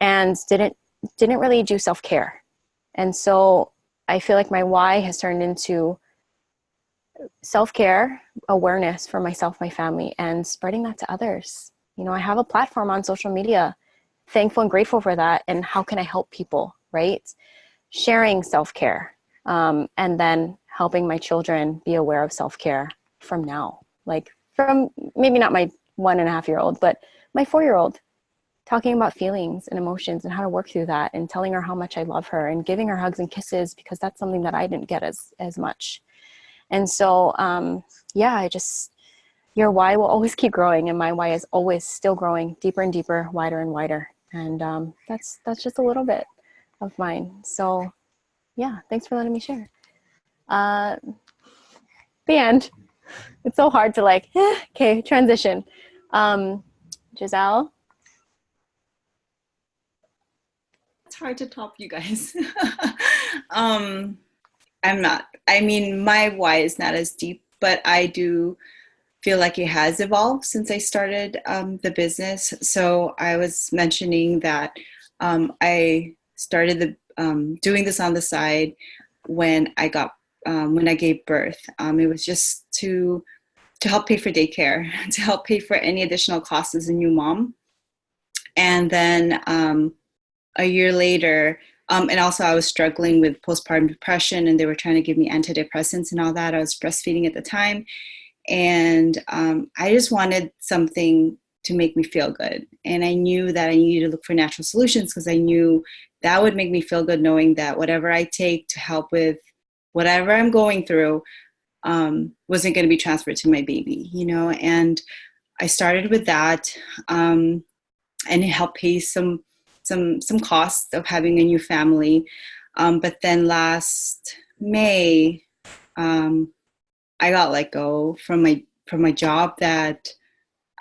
and didn't really do self-care. And so I feel like my why has turned into self-care, awareness for myself, my family, and spreading that to others. You know, I have a platform on social media, thankful and grateful for that. And how can I help people, right? Sharing self-care, and then helping my children be aware of self-care from now. Like from maybe not my 1.5-year-old, but my 4-year-old, talking about feelings and emotions and how to work through that, and telling her how much I love her and giving her hugs and kisses, because that's something that I didn't get as much. And so, yeah, your why will always keep growing, and my why is always still growing, deeper and deeper, wider and wider. And that's just a little bit of mine. So yeah, thanks for letting me share. The end. It's so hard to like, okay, transition. Giselle? It's hard to top you guys. I'm not. I mean, my why is not as deep, but I do feel like it has evolved since I started the business. So I was mentioning that I started doing this on the side when I gave birth. It was just to help pay for daycare, to help pay for any additional costs as a new mom. And then a year later, and also I was struggling with postpartum depression, and they were trying to give me antidepressants and all that. I was breastfeeding at the time. And I just wanted something to make me feel good. And I knew that I needed to look for natural solutions, because I knew that would make me feel good, knowing that whatever I take to help with whatever I'm going through wasn't going to be transferred to my baby, you know. And I started with that, and it helped pay some costs of having a new family. But then last May, I got let go from my job that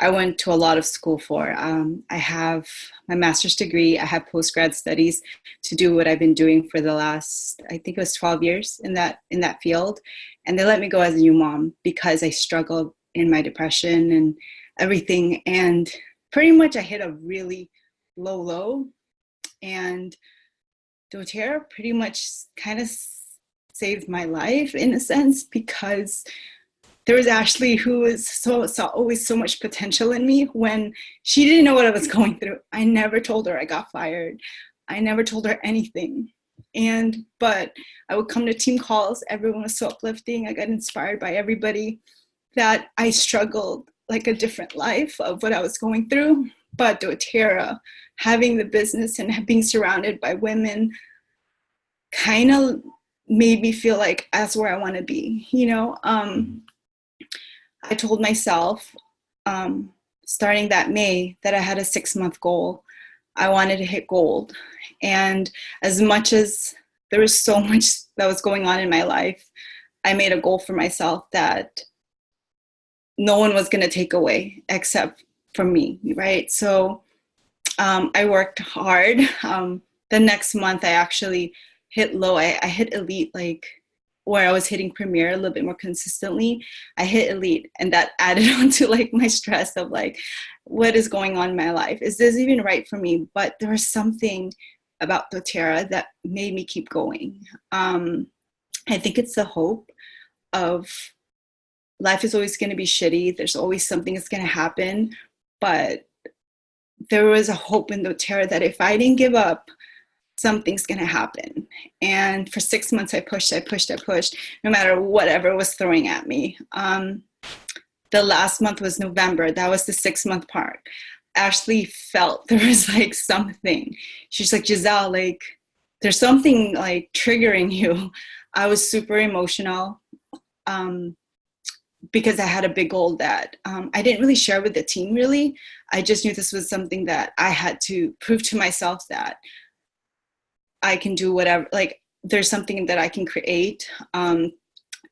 I went to a lot of school for. I have my master's degree. I have post-grad studies to do what I've been doing for the last, I think it was 12 years in that field. And they let me go as a new mom because I struggled in my depression and everything. And pretty much I hit a really low. And doTERRA pretty much kind of saved my life in a sense, because there was Ashley who saw always so much potential in me when she didn't know what I was going through. I never told her I got fired. I never told her anything. But I would come to team calls. Everyone was so uplifting. I got inspired by everybody, that I struggled like a different life of what I was going through. But doTERRA, having the business and being surrounded by women, kind of made me feel like that's where I want to be, I told myself, starting that May, that I had a 6-month goal. I wanted to hit gold. And as much as there was so much that was going on in my life, I made a goal for myself that no one was going to take away except for me, right? So I worked hard. The next month, I actually hit low. I hit elite, like where I was hitting premier a little bit more consistently. I hit elite, and that added on to like my stress of like, what is going on in my life? Is this even right for me? But there was something about doTERRA that made me keep going. I think it's the hope of life is always going to be shitty. There's always something that's going to happen. But there was a hope in doTERRA that if I didn't give up, something's going to happen. And for 6 months, I pushed, no matter whatever was throwing at me. The last month was November. That was the 6-month part. Ashley felt there was like something. She's like, Giselle, like there's something like triggering you. I was super emotional because I had a big goal that I didn't really share with the team really. I just knew this was something that I had to prove to myself that I can do whatever, like there's something that I can create and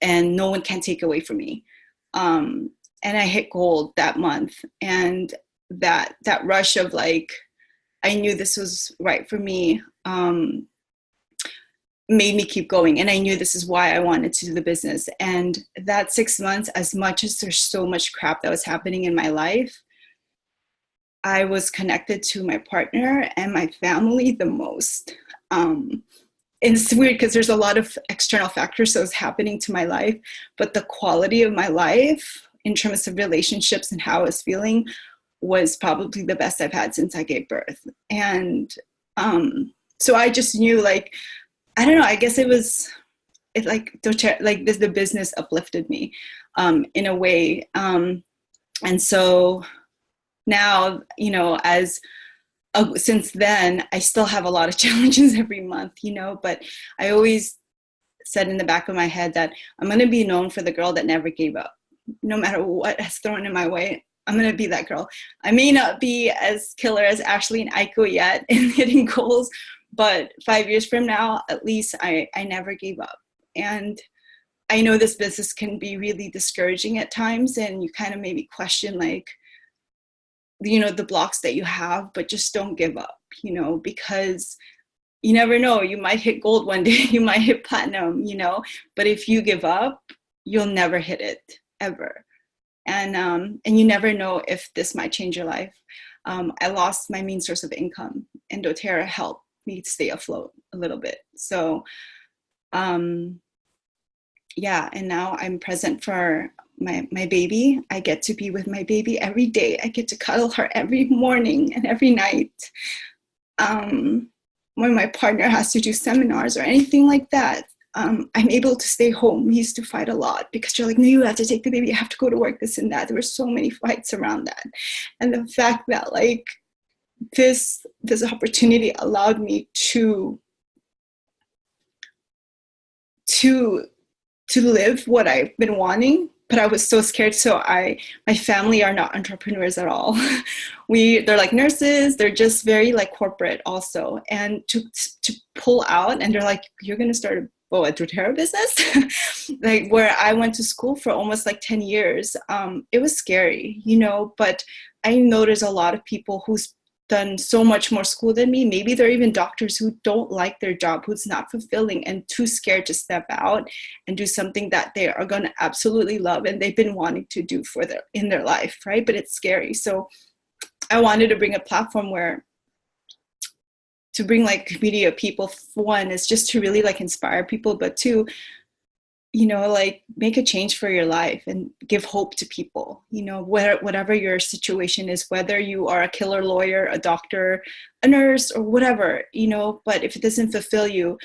no one can take away from me. And I hit gold that month. And that rush of like, I knew this was right for me, made me keep going. And I knew this is why I wanted to do the business. And that 6 months, as much as there's so much crap that was happening in my life, I was connected to my partner and my family the most. And it's weird because there's a lot of external factors that was happening to my life, but the quality of my life in terms of relationships and how I was feeling was probably the best I've had since I gave birth. And so I just knew, like, I don't know, I guess like the business uplifted me in a way. And so now, since then, I still have a lot of challenges every month, but I always said in the back of my head that I'm going to be known for the girl that never gave up. No matter what has thrown in my way, I'm going to be that girl. I may not be as killer as Ashley and Aiko yet in hitting goals, but 5 years from now, at least I never gave up. And I know this business can be really discouraging at times, and you kind of maybe question like, the blocks that you have, but just don't give up, because you never know. You might hit gold one day, you might hit platinum, but if you give up, you'll never hit it ever. And you never know if this might change your life. I lost my main source of income, and doTERRA helped me stay afloat a little bit. So, yeah, and now I'm present for my baby. I get to be with my baby every day. I get to cuddle her every morning and every night. When my partner has to do seminars or anything like that, I'm able to stay home. We used to fight a lot because you're like, no, you have to take the baby, you have to go to work, this and that. There were so many fights around that. And the fact that like this opportunity allowed me to live what I've been wanting, but I was so scared. So my family are not entrepreneurs at all. They're like nurses. They're just very like corporate also. And to pull out, and they're like, you're going to start a a doTERRA business, like where I went to school for almost like 10 years. It was scary, but I know there's a lot of people who's done so much more school than me. Maybe they're even doctors who don't like their job, who's not fulfilling and too scared to step out and do something that they are going to absolutely love and they've been wanting to do in their life, right? But it's scary. So I wanted to bring a platform to bring like a community of people. One is just to really like inspire people, but two, like make a change for your life and give hope to people, whatever your situation is, whether you are a killer lawyer, a doctor, a nurse, or whatever, but if it doesn't fulfill you,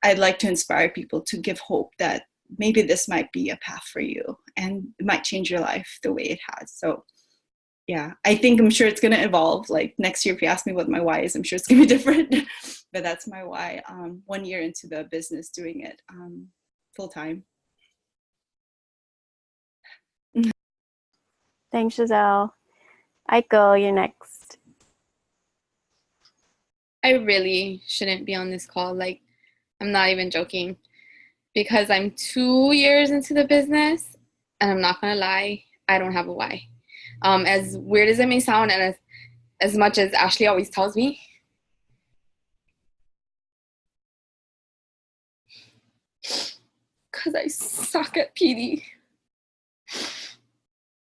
I'd like to inspire people to give hope that maybe this might be a path for you and it might change your life the way it has. So yeah, I'm sure it's going to evolve. Like next year, if you ask me what my why is, I'm sure it's going to be different, but that's my why. 1 year into the business, doing it full time. Thanks, Giselle. Aiko, you're next. I really shouldn't be on this call. Like, I'm not even joking, because I'm 2 years into the business, and I'm not gonna lie, I don't have a why. As weird as it may sound, and as much as Ashley always tells me, because I suck at PD.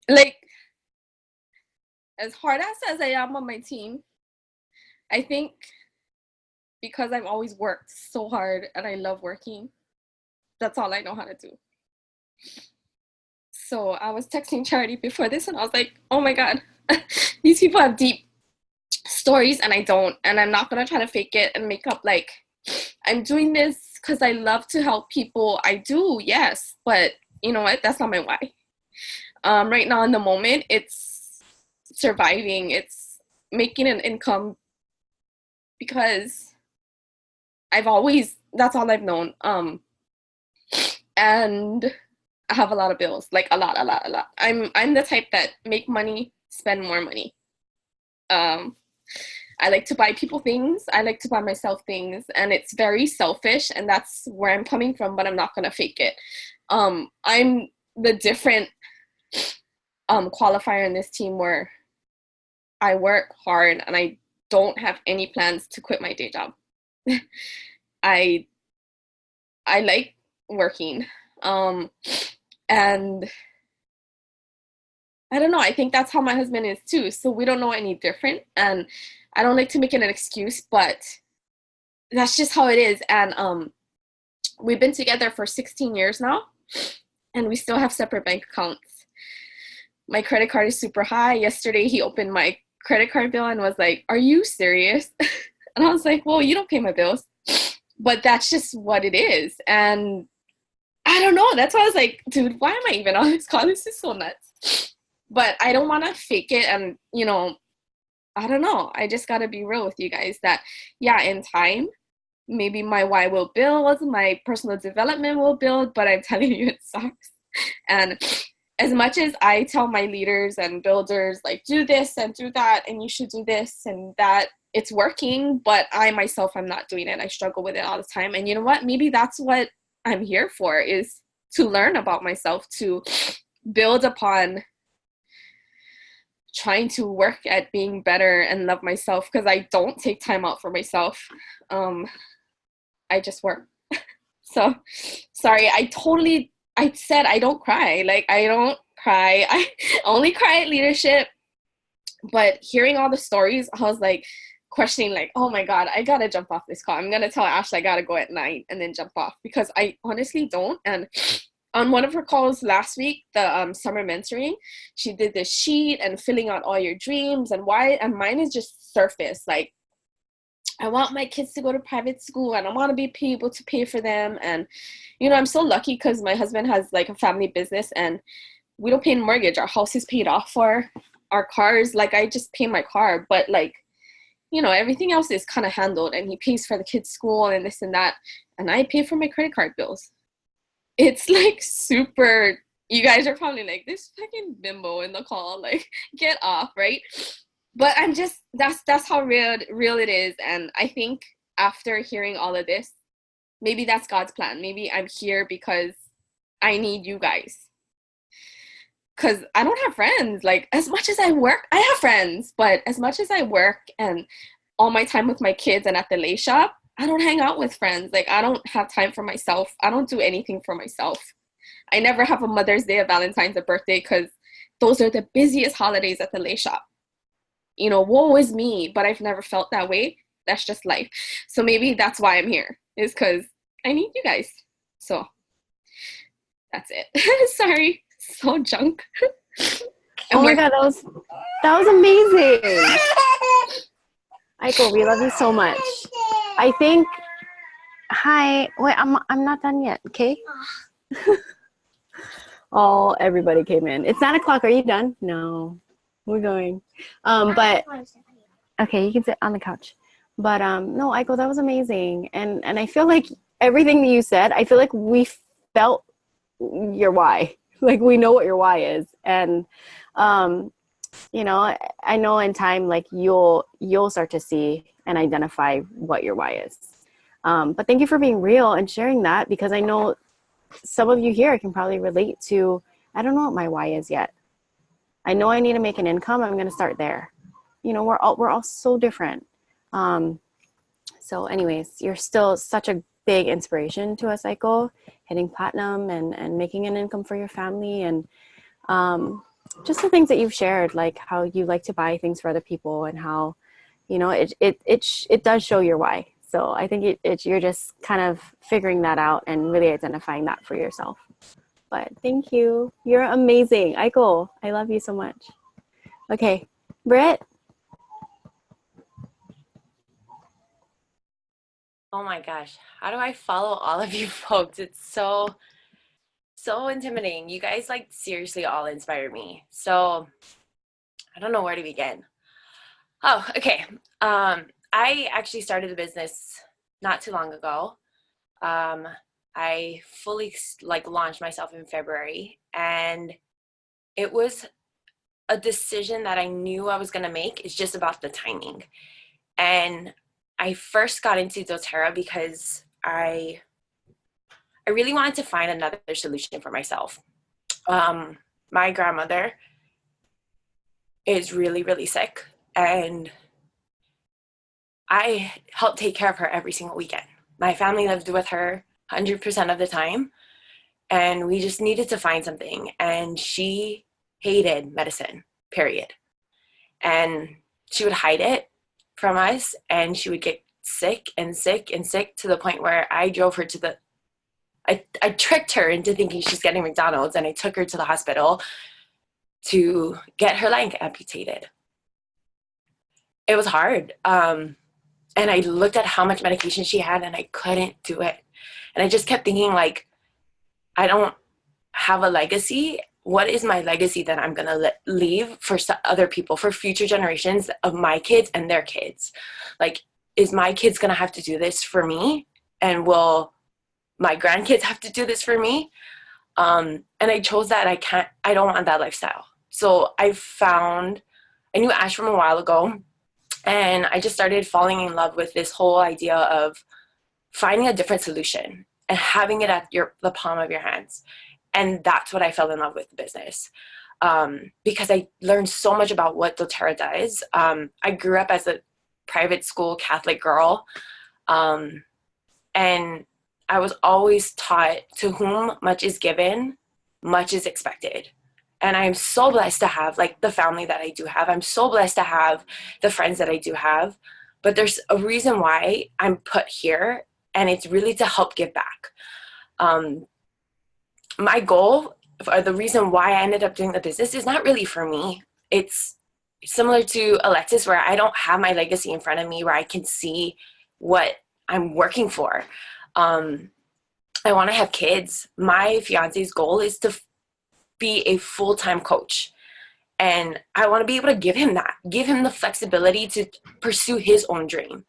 Like, as hard as I am on my team, I think because I've always worked so hard and I love working, that's all I know how to do. So I was texting Charity before this and I was like, oh my God, these people have deep stories and I don't. And I'm not going to try to fake it and make up like I'm doing this because I love to help people. I do, yes. But you know what? That's not my why. Right now in the moment, it's surviving. It's making an income because that's all I've known. And I have a lot of bills, like a lot. I'm the type that make money, spend more money. I like to buy people things. I like to buy myself things, and it's very selfish, and that's where I'm coming from, but I'm not going to fake it. I'm the different qualifier in this team where I work hard and I don't have any plans to quit my day job. I like working. And I don't know, I think that's how my husband is too. So we don't know any different. And I don't like to make it an excuse, but that's just how it is. And we've been together for 16 years now, and we still have separate bank accounts. My credit card is super high. Yesterday, he opened my credit card bill and was like, "Are you serious?" And I was like, "Well, you don't pay my bills." But that's just what it is. And I don't know. That's why I was like, dude, why am I even on this call? This is so nuts. But I don't want to fake it. And, I don't know. I just got to be real with you guys that, yeah, in time, maybe my why will build, my personal development will build, but I'm telling you, it sucks. And as much as I tell my leaders and builders, like, do this and do that, and you should do this and that, it's working, but I myself, I'm not doing it. I struggle with it all the time. And you know what? Maybe that's what I'm here for, is to learn about myself, to build upon trying to work at being better and love myself, because I don't take time out for myself. I just work. So sorry, I said I don't cry. Like, I don't cry. I only cry at leadership. But hearing all the stories, I was like questioning, like, oh my God, I gotta jump off this call. I'm gonna tell Ashley I gotta go at 9 and then jump off, because I honestly don't. And on one of her calls last week, the summer mentoring, she did this sheet and filling out all your dreams and why, and mine is just surface. Like, I want my kids to go to private school and I want to be able to pay for them. And, I'm so lucky because my husband has like a family business and we don't pay a mortgage. Our house is paid off for. Our cars, like, I just pay my car, but like, everything else is kind of handled, and he pays for the kids' school and this and that. And I pay for my credit card bills. It's like super, you guys are probably like, this fucking bimbo in the call, like, get off, right? But I'm just, that's how real it is. And I think after hearing all of this, maybe that's God's plan. Maybe I'm here because I need you guys. Because I don't have friends. Like, as much as I work, I have friends, but as much as I work and all my time with my kids and at the lay shop, I don't hang out with friends. Like, I don't have time for myself. I don't do anything for myself. I never have a Mother's Day, a Valentine's, a birthday, because those are the busiest holidays at the lay shop. You know, woe is me, but I've never felt that way. That's just life. So maybe that's why I'm here, is because I need you guys. So that's it. Sorry, so junk. Oh my God, that was amazing. Aiko, we love you so much. I think, hi, wait, I'm not done yet, okay? Oh, everybody came in. It's 9 o'clock. Are you done? No, we're going. But okay, you can sit on the couch. But no, Aiko, that was amazing. And I feel like everything that you said, I feel like we felt your why. Like, we know what your why is. And you know, I know in time, like, you'll start to see and identify what your why is. But thank you for being real and sharing that, because I know some of you here can probably relate to, I don't know what my why is yet. I know I need to make an income. I'm going to start there. You know, we're all so different. So anyways, you're still such a big inspiration to us, Aiko, hitting platinum and making an income for your family. And just the things that you've shared, like how you like to buy things for other people, and how, you know, it does show your why. So I think you're just kind of figuring that out and really identifying that for yourself. But thank you. You're amazing. Aiko, I love you so much. Okay, Britt. Oh my gosh, how do I follow all of you folks? It's so intimidating. You guys, like, seriously all inspire me. So I don't know where to begin. Oh, okay. I actually started the business not too long ago. I fully launched myself in February, and it was a decision that I knew I was going to make. It's just about the timing. And I first got into doTERRA because I really wanted to find another solution for myself. My grandmother is really, really sick, and I helped take care of her every single weekend. My family lived with her 100% of the time, and we just needed to find something. And she hated medicine, period. And she would hide it from us, and she would get sick and sick and sick to the point where I drove her to I tricked her into thinking she's getting McDonald's, and I took her to the hospital to get her leg amputated. It was hard. And I looked at how much medication she had, and I couldn't do it. And I just kept thinking, like, I don't have a legacy. What is my legacy that I'm going to leave for other people, for future generations of my kids and their kids? Like, is my kids going to have to do this for me? And will my grandkids have to do this for me? And I chose that. I don't want that lifestyle. So I knew Ash from a while ago, and I just started falling in love with this whole idea of finding a different solution and having it at the palm of your hands. And that's what I fell in love with the business, because I learned so much about what doTERRA does. I grew up as a private school Catholic girl, and I was always taught, to whom much is given, much is expected. And I'm so blessed to have, like, the family that I do have. I'm so blessed to have the friends that I do have. But there's a reason why I'm put here, and it's really to help give back. My goal, or the reason why I ended up doing the business, is not really for me. It's similar to Alexis, where I don't have my legacy in front of me, where I can see what I'm working for. I want to have kids. My fiance's goal is to be a full-time coach. And I want to be able to give him the flexibility to pursue his own dream.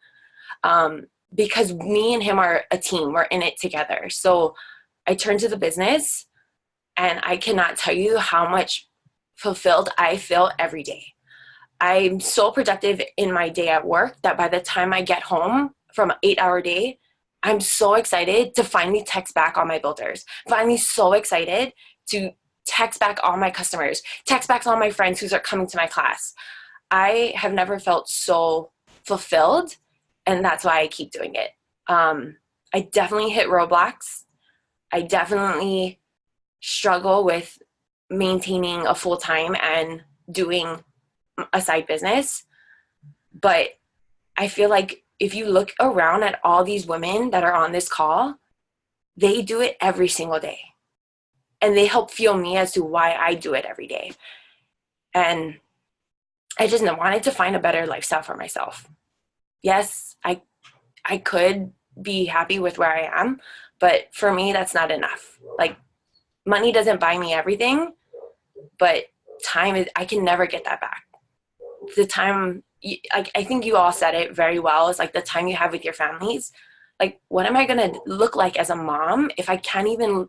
Because me and him are a team. We're in it together. So I turned to the business, and I cannot tell you how much fulfilled I feel every day. I'm so productive in my day at work that by the time I get home from an 8-hour day, I'm so excited to finally text back all my builders. Finally so excited to text back all my customers, text back all my friends who are coming to my class. I have never felt so fulfilled, and that's why I keep doing it. I definitely hit roadblocks. I definitely struggle with maintaining a full-time and doing a side business. But I feel like if you look around at all these women that are on this call, they do it every single day. And they help fuel me as to why I do it every day. And I just wanted to find a better lifestyle for myself. Yes, I could be happy with where I am, but for me, that's not enough. Like, money doesn't buy me everything, but time is, I can never get that back. The time, I think you all said it very well. It's like the time you have with your families. Like, what am I going to look like as a mom if I can't even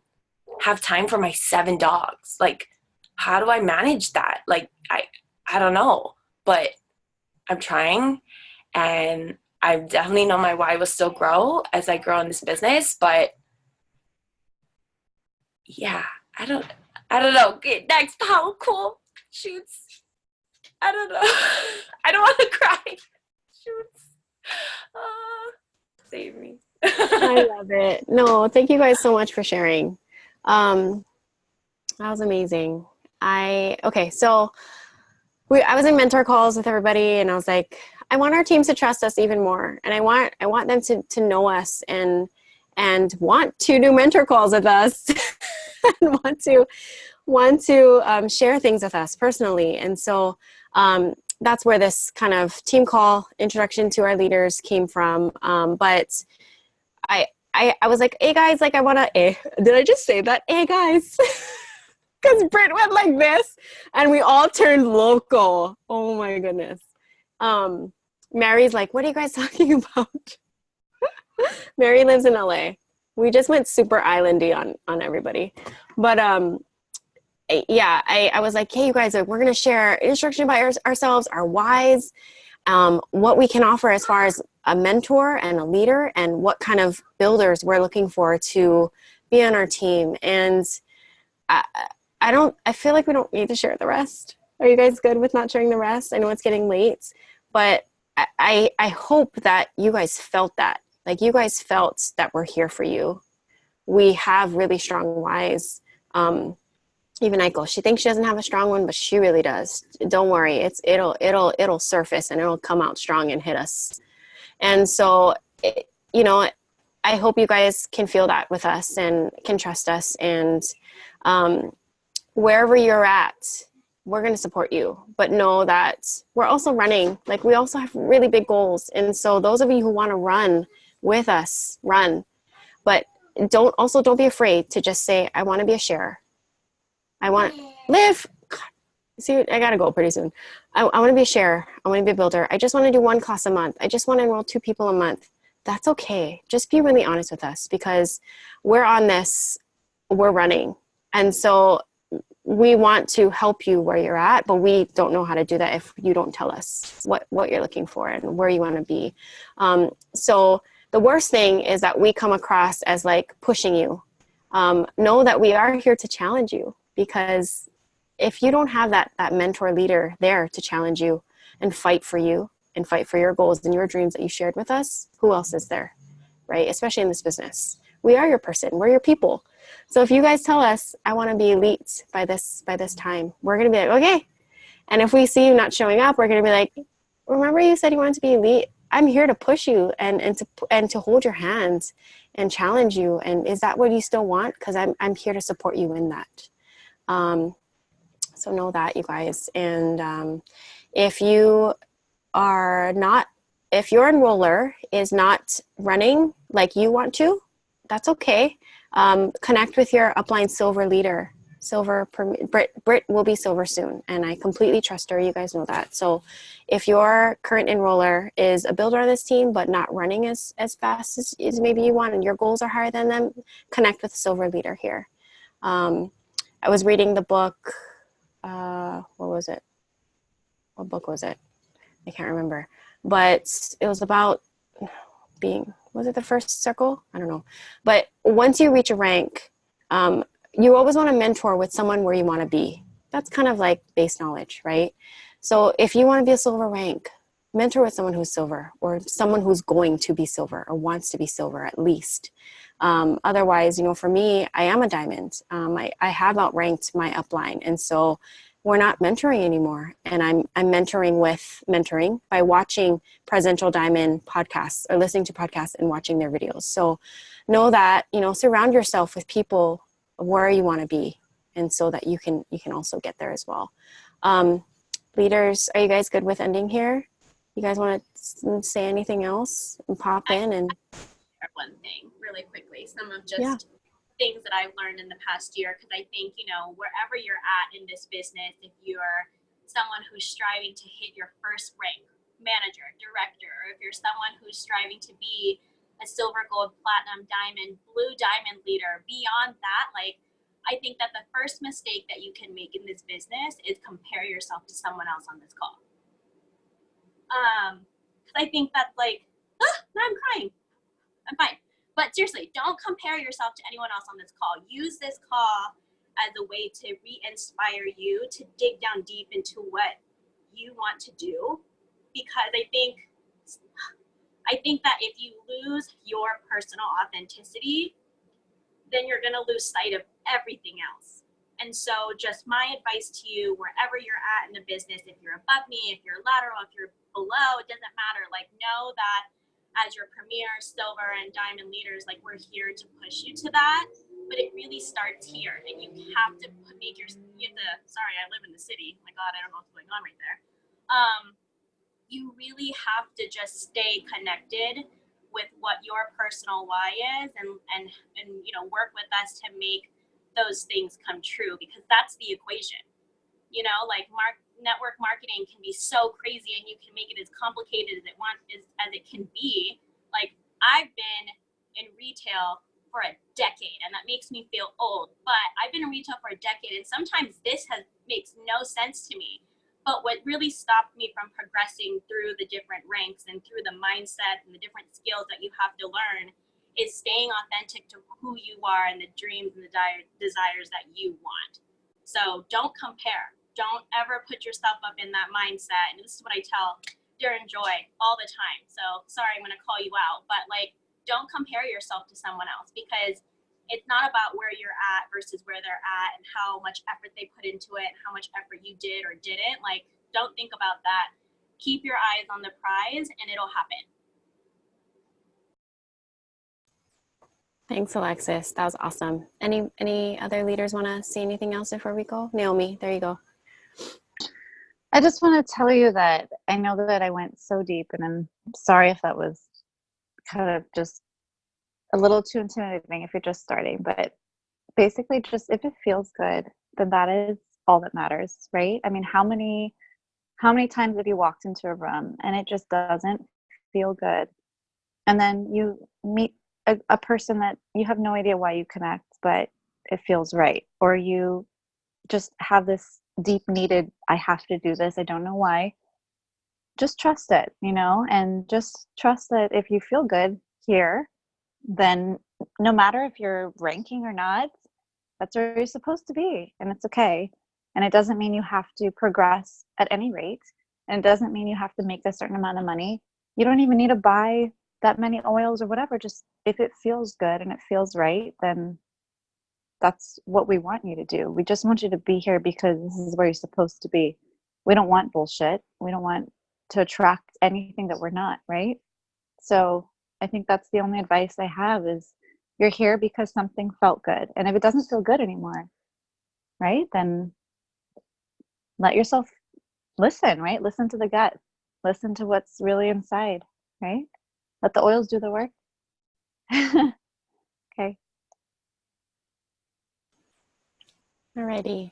have time for my 7 dogs? Like, how do I manage that? Like, I don't know, but I'm trying, and I definitely know my why will still grow as I grow in this business. But yeah, I don't know. Okay, next, how cool shoots. I don't know. I don't want to cry. Shoots. Save me. I love it. No, thank you guys so much for sharing. That was amazing. Okay, so I was in mentor calls with everybody, and I was like, I want our teams to trust us even more, and I want them to know us and want to do mentor calls with us and want to share things with us personally. And so that's where this kind of team call introduction to our leaders came from. But I was like, hey guys, like I want to, did I just say that? Hey guys. Because Britt went like this, and we all turned local. Oh my goodness. Mary's like, what are you guys talking about? Mary lives in LA. We just went super islandy on everybody. But yeah, I was like, hey, you guys, we're going to share instruction about ourselves, our whys, what we can offer as far as a mentor and a leader, and what kind of builders we're looking for to be on our team. And I feel like we don't need to share the rest. Are you guys good with not sharing the rest? I know it's getting late, but I hope that you guys felt that. Like, you guys felt that we're here for you. We have really strong whys. Even Aiko, she thinks she doesn't have a strong one, but she really does. Don't worry, it'll surface and it'll come out strong and hit us. And so, I hope you guys can feel that with us and can trust us. And wherever you're at, we're going to support you, but know that we're also running. Like, we also have really big goals. And so those of you who want to run with us, run, but don't be afraid to just say, I want to be a sharer. I want to live. See, I got to go pretty soon. I want to be a sharer. I want to be a builder. I just want to do 1 class a month. I just want to enroll 2 people a month. That's okay. Just be really honest with us, because we're on this, we're running. And so we want to help you where you're at, but we don't know how to do that if you don't tell us what you're looking for and where you want to be. So the worst thing is that we come across as like pushing you. Know that we are here to challenge you, because if you don't have that mentor leader there to challenge you and fight for you and fight for your goals and your dreams that you shared with us, who else is there, right? Especially in this business. We are your person. We're your people. So if you guys tell us, I want to be elite by this time, we're going to be like, okay. And if we see you not showing up, we're going to be like, remember you said you wanted to be elite? I'm here to push you and to hold your hands and challenge you. And is that what you still want? Because I'm here to support you in that. So know that, you guys. And if your enroller is not running like you want to, that's okay. Connect with your upline silver leader. Britt will be silver soon, and I completely trust her. You guys know that. So if your current enroller is a builder on this team but not running as fast as maybe you want, and your goals are higher than them, connect with a silver leader here. I was reading the book. What was it? What book was it? I can't remember. But it was about being, was it the first circle? I don't know. But once you reach a rank, you always want to mentor with someone where you want to be. That's kind of like base knowledge, right? So if you want to be a silver rank, mentor with someone who's silver, or someone who's going to be silver or wants to be silver at least. Otherwise, you know, for me, I am a diamond. I have outranked my upline. And so we're not mentoring anymore. And I'm mentoring with mentoring by watching Presidential Diamond podcasts or listening to podcasts and watching their videos. So know that, you know, surround yourself with people where you want to be. And so that you can also get there as well. Leaders, are you guys good with ending here? You guys want to say anything else and pop in and one thing really quickly, some of just things that I've learned in the past year, because I think, you know, wherever you're at in this business, if you're someone who's striving to hit your first rank, manager, director, or if you're someone who's striving to be a silver, gold, platinum, diamond, blue diamond leader, beyond that, like, I think that the first mistake that you can make in this business is compare yourself to someone else on this call. Because I think that's like, now I'm crying. I'm fine. But seriously, don't compare yourself to anyone else on this call. Use this call as a way to re-inspire you to dig down deep into what you want to do. Because I think that if you lose your personal authenticity, then you're going to lose sight of everything else. And so just my advice to you, wherever you're at in the business, if you're above me, if you're lateral, if you're below, it doesn't matter. Like, know that as your premier, silver, and diamond leaders, like, we're here to push you to that. But it really starts here. And you have to make sorry, I live in the city. My God, I don't know what's going on right there. You really have to just stay connected with what your personal why is and you know, work with us to make those things come true, because that's the equation. You know, like network marketing can be so crazy and you can make it as complicated as it can be. Like, I've been in retail for a decade and that makes me feel old, but I've been in retail for a decade and sometimes this makes no sense to me. But what really stopped me from progressing through the different ranks and through the mindset and the different skills that you have to learn is staying authentic to who you are and the dreams and the desires that you want. So don't compare. Don't ever put yourself up in that mindset. And this is what I tell Darren Joy all the time. So sorry, I'm going to call you out, but like, don't compare yourself to someone else, because it's not about where you're at versus where they're at and how much effort they put into it, and how much effort you did or didn't. Like, don't think about that. Keep your eyes on the prize and it'll happen. Thanks, Alexis. That was awesome. Any other leaders want to say anything else before we go? Naomi, there you go. I just want to tell you that I know that I went so deep, and I'm sorry if that was kind of just a little too intimidating if you're just starting, but basically just if it feels good, then that is all that matters, right? I mean, how many times have you walked into a room and it just doesn't feel good? And then you meet a person that you have no idea why you connect, but it feels right. Or you just have this deep needed, I have to do this, I don't know why. Just trust it, you know, and just trust that if you feel good here, then no matter if you're ranking or not, that's where you're supposed to be, and it's okay. And it doesn't mean you have to progress at any rate, and it doesn't mean you have to make a certain amount of money. You don't even need to buy that many oils or whatever. Just if it feels good and it feels right, then that's what we want you to do. We just want you to be here because this is where you're supposed to be. We don't want bullshit. We don't want to attract anything that we're not, right? So I think that's the only advice I have is you're here because something felt good. And if it doesn't feel good anymore, right, then let yourself listen, right? Listen to the gut. Listen to what's really inside, right? Let the oils do the work. Okay. Alrighty.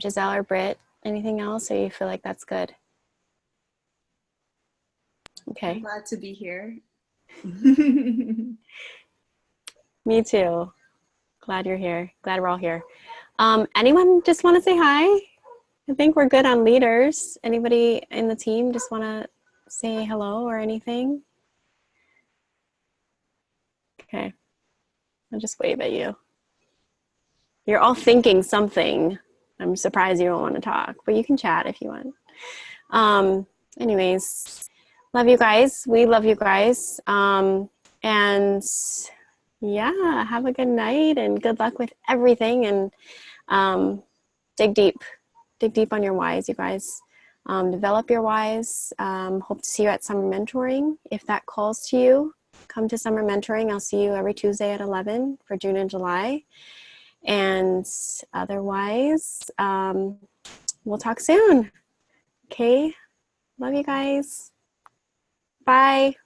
Giselle or Britt, anything else, or you feel like that's good? Okay. I'm glad to be here. Me too. Glad you're here. Glad we're all here. Anyone just want to say hi? I think we're good on leaders. Anybody in the team just want to say hello or anything? Okay. I'll just wave at you. You're all thinking something. I'm surprised you don't want to talk, but you can chat if you want. Anyways, love you guys. We love you guys. And yeah, have a good night and good luck with everything. And dig deep on your whys, you guys. Develop your whys. Hope to see you at summer mentoring. If that calls to you, come to summer mentoring. I'll see you every Tuesday at 11 for June and July. And otherwise, we'll talk soon. Okay. Love you guys. Bye.